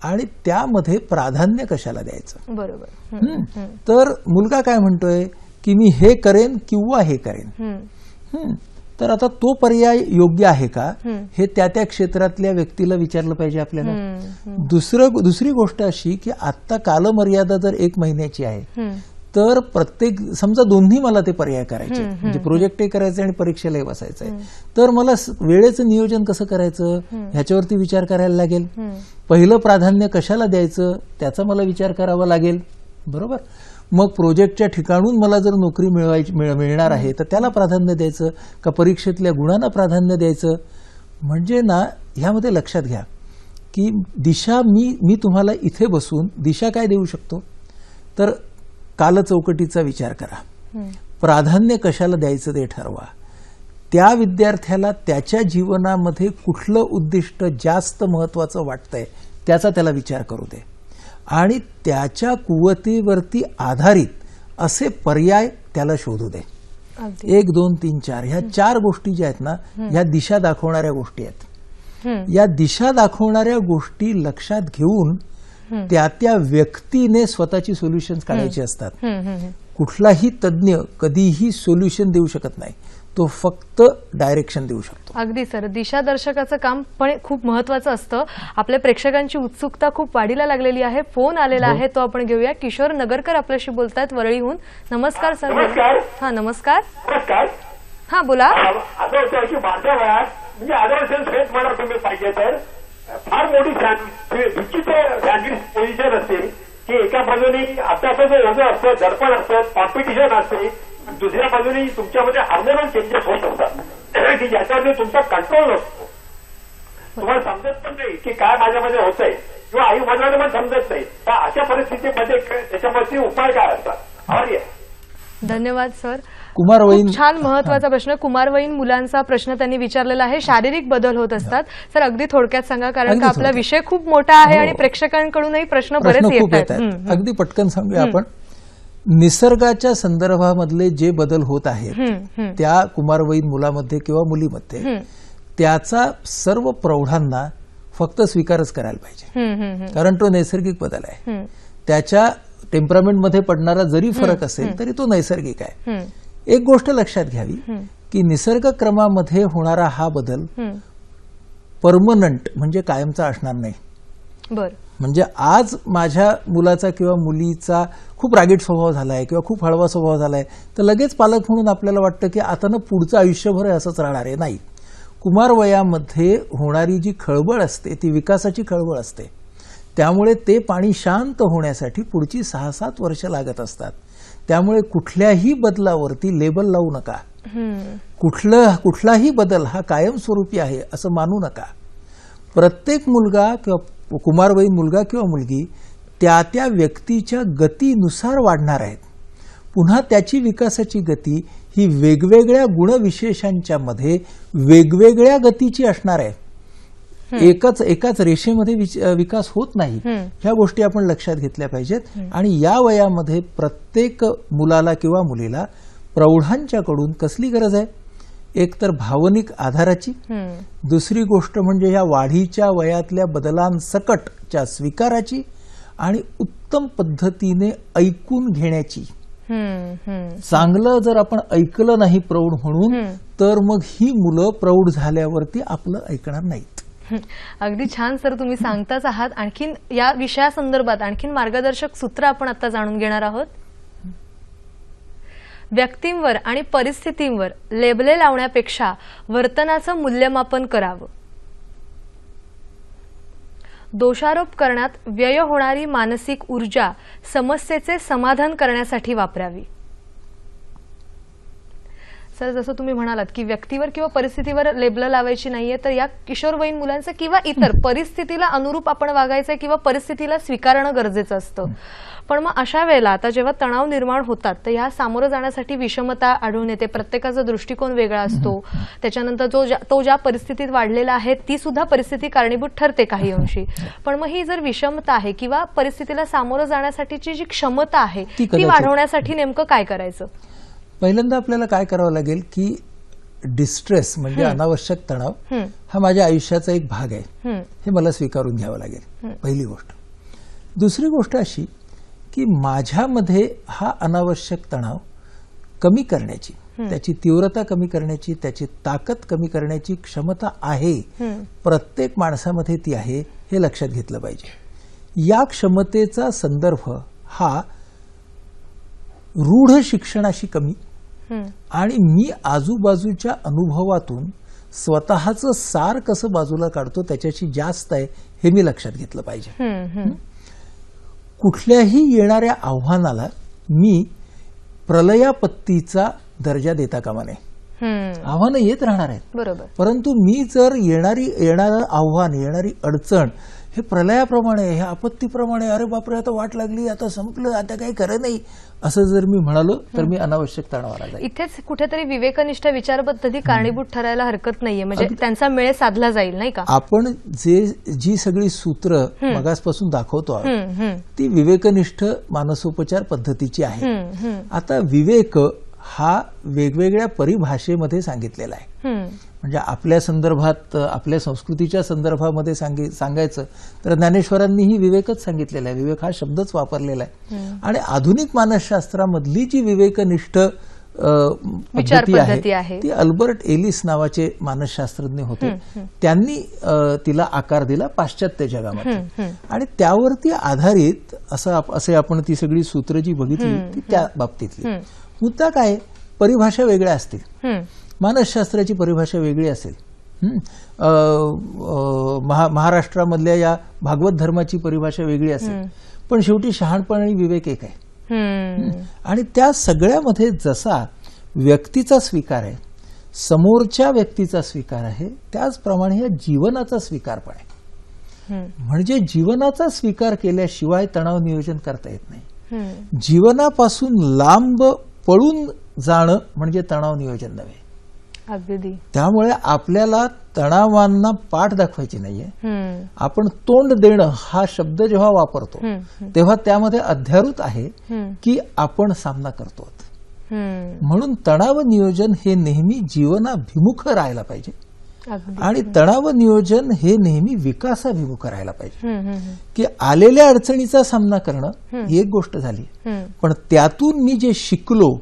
[SPEAKER 2] आणि त्यामध्ये प्राधान्य कशाला द्यायचं.
[SPEAKER 1] बरोबर.
[SPEAKER 2] तर मुलगा काय म्हणतोय की मी हे करेन किंवा हे करेन, तर आता तो पर्याय योग्य आहे का हे त्या क्षेत्रातल्या व्यक्तीला विचारलं पाहिजे आपल्याला. दुसरी गोष्ट अशी की आता कालमर्यादा जर 1 महिन्याची आहे तर प्रत्येक समजा दोन्ही मला ते पर्याय करायचे, म्हणजे प्रोजेक्टही करायचं आणि परीक्षेलाही बसायचं आहे, तर मला वेळेचं नियोजन कसं करायचं ह्याच्यावरती विचार करायला लागेल. पहिलं प्राधान्य कशाला द्यायचं त्याचा मला विचार करावा लागेल. बरोबर. मग प्रोजेक्टच्या ठिकाणून मला जर नोकरी मिळणार आहे तर त्याला प्राधान्य द्यायचं का परीक्षेतल्या गुणांना प्राधान्य द्यायचं. म्हणजे ना ह्यामध्ये लक्षात घ्या की दिशा मी तुम्हाला इथे बसून दिशा काय देऊ शकतो, तर कालचौकटीचा विचार करा, प्राधान्य कशाला द्यायचं ते ठरवा, त्या विद्यार्थ्याला त्याच्या जीवनामध्ये कुठलं उद्दिष्ट जास्त महत्वाचं वाटतंय त्याचा त्याला विचार करू दे आणि त्याच्या कुवतीवरती आधारित असे पर्याय त्याला शोधू दे. 1, 2, 3, 4 ह्या 4 गोष्टी ज्या आहेत ना ह्या दिशा दाखवणाऱ्या गोष्टी आहेत. या दिशा दाखवणाऱ्या गोष्टी लक्षात घेऊन त्या व्यक्तीने स्वतःची सोल्युशन्स काढायची असतात. कुठलाही तज्ञ कधीही सोल्युशन देऊ शकत नाही, तो फक्त डायरेक्शन देऊ शकतो.
[SPEAKER 1] अगदी सर, दिशादर्शकाचं काम पण खूप महत्वाचं असतं. आपल्या प्रेक्षकांची उत्सुकता खूप वाढीला लागलेली आहे. फोन आलेला आहे तो आपण घेऊया. किशोर नगरकर आपल्याशी बोलतायत वरळीहून. नमस्कार सर. हा, नमस्कार. हा, बोला.
[SPEAKER 3] असं होतं की माझ्या वयात म्हणजे आदर्शन फेट म्हणा तुम्ही पाहिजे तर फार मोठी विचित्र सँडविच पोझिशन असते की एका बाजूनी अभ्यासाचं ओझं असतं, दडपण असतं, कॉम्पिटिशन असते, दुसऱ्या बाजूनी तुमच्यामध्ये हार्मोनल चेंजेस होत असतात की ज्याच्यामध्ये तुमचा कंट्रोल नसतो. तुम्हाला समजत पण नाही की काय माझ्यामध्ये होतंय किंवा आई वडिलांना पण समजत नाही. तर अशा परिस्थितीमध्ये त्याच्यामध्ये उपाय काय असतात? आभारी आहे.
[SPEAKER 1] धन्यवाद सर.
[SPEAKER 2] कुमारवयीन
[SPEAKER 1] खूप छान महत्वाचा प्रश्न. कुमारवयीन मुलांचा प्रश्न त्यांनी विचारलेला आहे. शारीरिक बदल होत असतात. सर अगदी थोडक्यात सांगा, कारण का आपला विषय खूप मोठा आहे आणि प्रेक्षकांकडूनही प्रश्न बरेच
[SPEAKER 2] खूप
[SPEAKER 1] येत
[SPEAKER 2] येत
[SPEAKER 1] आहेत.
[SPEAKER 2] आहेत. अगदी पटकन सांगूया आपण. निसर्गाच्या संदर्भामधले जे बदल होत आहेत त्या कुमारवयीन मुलामध्ये किंवा मुलीमध्ये त्याचा सर्व प्रौढांना फक्त स्वीकारच करायला पाहिजे, कारण तो नैसर्गिक बदल आहे. त्याच्या टेम्परामेंटमध्ये पडणारा जरी फरक असेल तरी तो नैसर्गिक आहे. एक गोष्ट लक्षात घ्यावी की निसर्गक्रमामध्ये होणारा हा बदल परमनंट म्हणजे कायमचा असणार नाही. म्हणजे आज माझ्या मुलाचा किंवा मुलीचा खूप रागीट स्वभाव झालाय किंवा खूप हळवा स्वभाव झालाय तर लगेच पालक म्हणून आपल्याला वाटतं की आता ना पुढचं आयुष्यभर असंच राहणार आहे. नाही. कुमार वयामध्ये होणारी जी खळबळ असते ती विकासाची खळबळ असते. त्यामुळे ते पाणी शांत होण्यासाठी पुढची 6-7 वर्ष लागत असतात. त्यामुळे कुठल्याही बदलावरती लेबल लावू नका. कुठलाही बदल हा कायमस्वरूपी आहे असं मानू नका. प्रत्येक मुलगा किंवा कुमारवयीन मुलगा किंवा मुलगी त्या त्या व्यक्तीच्या गतीनुसार वाढणार आहेत. पुन्हा त्याची विकासाची गती ही वेगवेगळ्या गुणविशेषांच्या मध्ये वेगवेगळ्या गतीची असणार आहे. एकाच रेषेमध्ये विकास होत नाही. ह्या गोष्टी आपण लक्षात घेतल्या पाहिजेत. आणि या वयामध्ये प्रत्येक मुलाला किंवा मुलीला प्रौढांच्याकडून कसली गरज आहे? एक तर भावनिक आधाराची, दुसरी गोष्ट म्हणजे या वाढीच्या वयातल्या बदलांसकटच्या स्वीकाराची आणि उत्तम पद्धतीने ऐकून घेण्याची. चांगलं जर आपण ऐकलं नाही प्रौढ म्हणून तर मग ही मुलं प्रौढ झाल्यावरती आपलं ऐकणार नाहीत.
[SPEAKER 1] अगदी छान सर, तुम्ही सांगताच आहात. आणखीन या विषयासंदर्भात आणखीन मार्गदर्शक सूत्र आपण आता जाणून घेणार आहोत. व्यक्तींवर आणि परिस्थितींवर लेबले लावण्यापेक्षा वर्तनाचं मूल्यमापन करावं. दोषारोप करण्यात व्यय होणारी मानसिक ऊर्जा समस्येचे समाधान करण्यासाठी वापरावी. सर जसं तुम्ही म्हणालात की व्यक्तीवर किंवा परिस्थितीवर लेबल लावायची नाहीये, तर या किशोरवयीन मुलांचं किंवा इतर परिस्थितीला अनुरूप आपण वागायचं किंवा परिस्थितीला स्वीकारणं गरजेचं असतं. पण मग अशा वेळेला आता जेव्हा तणाव निर्माण होतात तर ह्या सामोरं जाण्यासाठी विषमता आढळून येते. प्रत्येकाचा दृष्टिकोन वेगळा असतो. त्याच्यानंतर तो ज्या परिस्थितीत वाढलेला आहे ती सुद्धा परिस्थिती कारणीभूत ठरते काही अंशी. पण मग ही जर विषमता आहे किंवा परिस्थितीला सामोरं जाण्यासाठीची जी क्षमता आहे ती वाढवण्यासाठी नेमकं काय करायचं?
[SPEAKER 2] पहिल्यांदा आपल्याला काय करावं लागेल की डिस्ट्रेस म्हणजे अनावश्यक तणाव हा माझ्या आयुष्याचा एक भाग आहे हे मला स्वीकारून घ्यावं लागेल, पहिली गोष्ट. दुसरी गोष्ट अशी की माझ्यामध्ये हा अनावश्यक तणाव कमी करण्याची, त्याची तीव्रता कमी करण्याची, त्याची ताकद कमी करण्याची क्षमता आहे. प्रत्येक माणसामध्ये ती आहे हे लक्षात घेतलं पाहिजे. या क्षमतेचा संदर्भ हा रूढ शिक्षणाशी कमी आणि मी आजूबाजूच्या अनुभवातून स्वतःचं सार कसं बाजूला काढतो त्याच्याशी जास्त आहे हे मी लक्षात घेतलं पाहिजे. कुठल्याही येणाऱ्या आव्हानाला मी प्रलयापत्तीचा दर्जा देता कामा नये. आव्हानं येत राहणार आहेत, बरोबर, परंतु मी जर येणारं आव्हान, येणारी अडचण हे प्रलयाप्रमाणे, हे आपत्तीप्रमाणे, अरे बापरे आता वाट लागली, आता संपलं, आता काही खरं नाही, असं जर मी म्हणालो तर मी अनावश्यक तणावाला जाईल.
[SPEAKER 1] इथेच कुठेतरी विवेकनिष्ठ विचारपद्धती कारणीभूत ठरायला हरकत नाहीये, म्हणजे त्यांचा मेळ साधला जाईल नाही का?
[SPEAKER 2] आपण जी सगळी सूत्र मगासपासून दाखवतो आहोत ती विवेकनिष्ठ मानसोपचार पद्धतीची आहे. आता विवेक हा वेगवेगळ्या परिभाषेमध्ये सांगितलेला आहे. म्हणजे आपल्या संदर्भात, आपल्या संस्कृतीच्या संदर्भामध्ये सांगायचं तर ज्ञानेश्वरांनीही विवेकच सांगितलेला आहे. विवेक हा शब्दच वापरलेला आहे. आणि आधुनिक मानसशास्त्रामधली जी विवेकनिष्ठ पद्धती आहे ती अल्बर्ट एलिस नावाचे मानसशास्त्रज्ञ होते, त्यांनी तिला आकार दिला पाश्चात्य जगामध्ये. आणि त्यावरती आधारित असे आपण ती सगळी सूत्र जी बघितली ती त्या बाबतीतली. मुद्दा काय, परिभाषा वेगळ्या असतील, मानसशास्त्राची परिभाषा वेगळी असेल. महाराष्ट्रामधल्या या भागवत धर्माची परिभाषा वेगळी असेल, पण शेवटी शहाणपण आणि विवेक एक आहे. आणि त्या सगळ्यामध्ये जसा व्यक्तीचा स्वीकार आहे समोरच्या व्यक्तीचा स्वीकार आहे, त्याचप्रमाणे या जीवनाचा स्वीकार पण आहे. म्हणजे जीवनाचा स्वीकार केल्याशिवाय तणाव नियोजन करता येत नाही. जीवनापासून लांब पळून जाणं म्हणजे तणाव नियोजन नव्हे.
[SPEAKER 1] अगदी.
[SPEAKER 2] त्यामुळे आपल्याला तणावांना पाठ दाखवायची नाहीये. आपण तोंड देणं हा शब्द जेव्हा वापरतो तेव्हा त्यामध्ये अध्यारूत आहे की आपण सामना करतो. म्हणून तणाव नियोजन हे नेहमी जीवनाभिमुख राहायला पाहिजे. आणि तणाव नियोजन हे नेहमी विकासाभिमुख राहायला पाहिजे. की आलेल्या अडचणीचा सामना करणं ही एक गोष्ट झाली, पण त्यातून मी जे शिकलो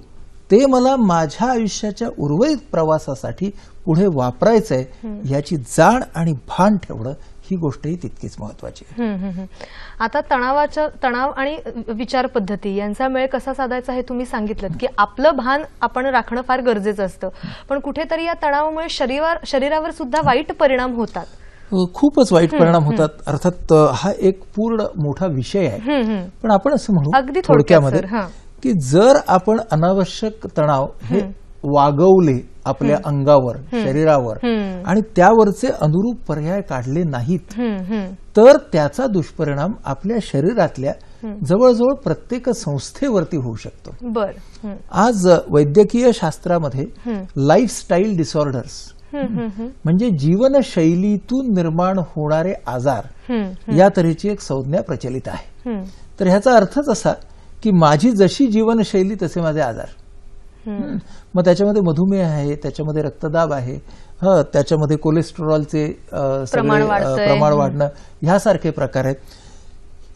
[SPEAKER 2] ते मला माझ्या आयुष्याच्या उर्वरित प्रवासासाठी पुढे वापरायचंय याची जाण आणि भान ठेवणं ही गोष्टही तितकीच महत्वाची आहे.
[SPEAKER 1] आता तणाव आणि विचार पद्धती यांचा मेळ कसा साधायचा हे तुम्ही सांगितलं की आपलं भान आपण राखणं फार गरजेचं असतं, पण कुठेतरी या तणावामुळे शरीरावर सुद्धा वाईट परिणाम होतात.
[SPEAKER 2] खूपच वाईट परिणाम होतात. अर्थात हा एक पूर्ण मोठा विषय आहे, पण आपण असं म्हणू
[SPEAKER 1] अगदी
[SPEAKER 2] थोडक्यामध्ये की जर आपण अनावश्यक तणाव हे वागवले आपल्या अंगावर, शरीरावर आणि त्यावरचे अनुरूप पर्याय काढले नाहीत तर त्याचा दुष्परिणाम आपल्या शरीरातल्या जवळजवळ प्रत्येक संस्थेवरती होऊ शकतो. आज वैद्यकीय शास्त्रामध्ये लाईफस्टाईल डिसऑर्डर्स म्हणजे जीवनशैलीतून निर्माण होणारे आजार या तऱ्हेची एक संज्ञा प्रचलित आहे. तर ह्याचा अर्थच असा की माझी जशी जीवनशैली तसे माझे आजार. मग त्याच्यामध्ये मधुमेह आहे, त्याच्यामध्ये रक्तदाब आहे, त्याच्यामध्ये कोलेस्टेरॉलचे प्रमाण वाढणं ह्यासारखे प्रकार आहेत.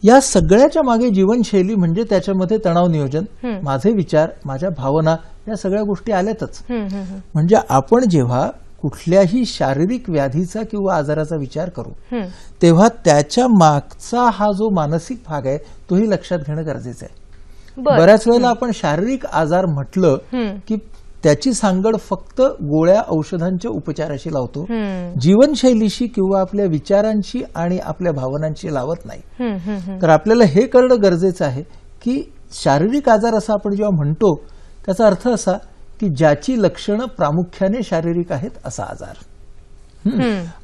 [SPEAKER 2] या सगळ्याच्या मागे जीवनशैली म्हणजे त्याच्यामध्ये तणाव नियोजन, माझे विचार, माझ्या भावना या सगळ्या गोष्टी आल्यातच. म्हणजे आपण जेव्हा कुठल्याही शारीरिक व्याधीचा किंवा आजाराचा विचार करू तेव्हा त्याच्या मागचा हा जो मानसिक भाग आहे तोही लक्षात घेणं गरजेचं आहे. बऱ्याच वेळेला आपण शारीरिक आजार म्हटलं की त्याची सांगड फक्त गोळ्या औषधांच्या उपचाराशी लावतो, जीवनशैलीशी किंवा आपल्या विचारांशी आणि आपल्या भावनांशी लावत नाही. तर आपल्याला हे करणं गरजेचं आहे की शारीरिक आजार असं आपण जेव्हा म्हणतो त्याचा अर्थ असा की ज्याची लक्षणं प्रामुख्याने शारीरिक आहेत असा आजार.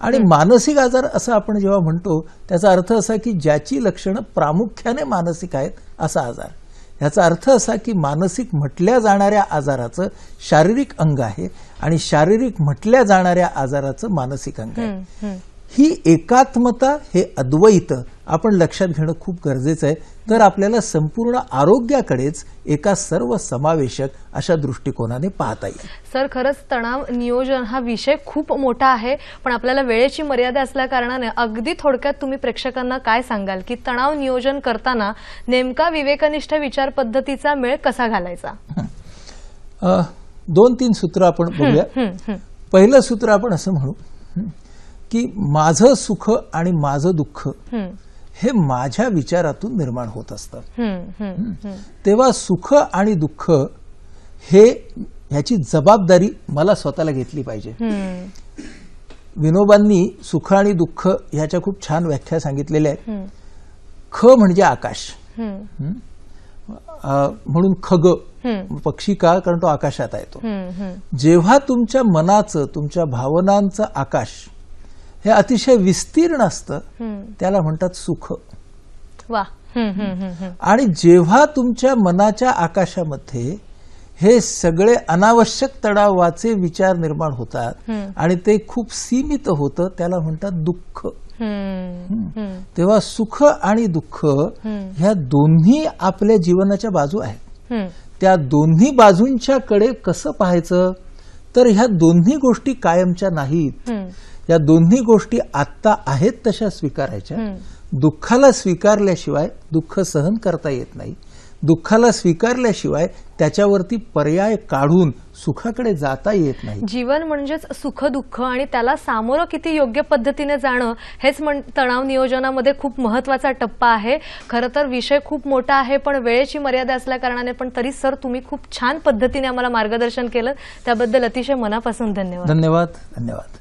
[SPEAKER 2] आणि मानसिक आजार असं आपण जेव्हा म्हणतो त्याचा अर्थ असा की ज्याची लक्षणं प्रामुख्याने मानसिक आहेत असा आजार. याचा अर्थ असा की मानसिक म्हटल्या जाणाऱ्या आजाराचं शारीरिक अंग आहे आणि शारीरिक म्हटल्या जाणाऱ्या आजाराचं मानसिक अंग आहे. ही एकात्मता, हे अद्वैत आपण लक्षात घेणं खूप गरजेचं आहे. तर आपल्याला संपूर्ण आरोग्याकडेच एका सर्व समावेशक अशा दृष्टिकोनाने पाहता येईल.
[SPEAKER 1] सर, खरंच तणाव नियोजन हा विषय खूप मोठा आहे, पण आपल्याला वेळेची मर्यादा असल्या कारणाने अगदी थोडक्यात तुम्ही प्रेक्षकांना काय सांगाल की तणाव नियोजन करताना नेमका विवेकनिष्ठ विचार पद्धतीचा मेळ कसा घालायचा?
[SPEAKER 2] 2-3 सूत्र आपण बघूया. पहिलं सूत्र आपण असं म्हणू की माझं सुख आणि माझं दुःख हे माझ्या विचारातून निर्माण होत असतं. तेव्हा सुख आणि दुःख हे ह्याची जबाबदारी मला स्वतःला घेतली पाहिजे. विनोबांनी सुख आणि दुःख ह्याच्या खूप छान व्याख्या सांगितलेल्या आहेत. ख म्हणजे आकाश, म्हणून खग पक्षी का, कारण तो आकाशात आहे. तो जेव्हा तुमच्या मनाचं, तुमच्या भावनांचं आकाश हे अतिशय विस्तीर्ण असतं त्याला म्हणतात सुख. आणि जेव्हा तुमच्या मनाच्या आकाशामध्ये हे सगळे अनावश्यक तणावाचे विचार निर्माण होतात आणि ते खूप सीमित होतं त्याला म्हणतात दुःख. तेव्हा सुख आणि दुःख ह्या दोन्ही आपल्या जीवनाच्या बाजू आहेत. त्या दोन्ही बाजूंच्या कडे कसं पाहायचं तर ह्या दोन्ही गोष्टी कायमच्या नाहीत. या दोन्ही गोष्टी आत्ता आहेत तशा स्वीकारायच्या. दुःखाला स्वीकारल्याशिवाय दुःख सहन करता येत नाही. दुःखाला स्वीकारल्याशिवाय त्याच्यावरती पर्याय काढून सुखाकडे जाता येत नाही.
[SPEAKER 1] जीवन म्हणजेच सुख दुःख आणि त्याला सामोरं किती योग्य पद्धतीने जाणं हेच तणाव नियोजनामध्ये खूप महत्वाचा टप्पा आहे. खरं तर विषय खूप मोठा आहे, पण वेळेची मर्यादा असल्या कारणाने पण तरी सर तुम्ही खूप छान पद्धतीने आम्हाला मार्गदर्शन केलं, त्याबद्दल अतिशय मनापासून धन्यवाद.
[SPEAKER 2] धन्यवाद.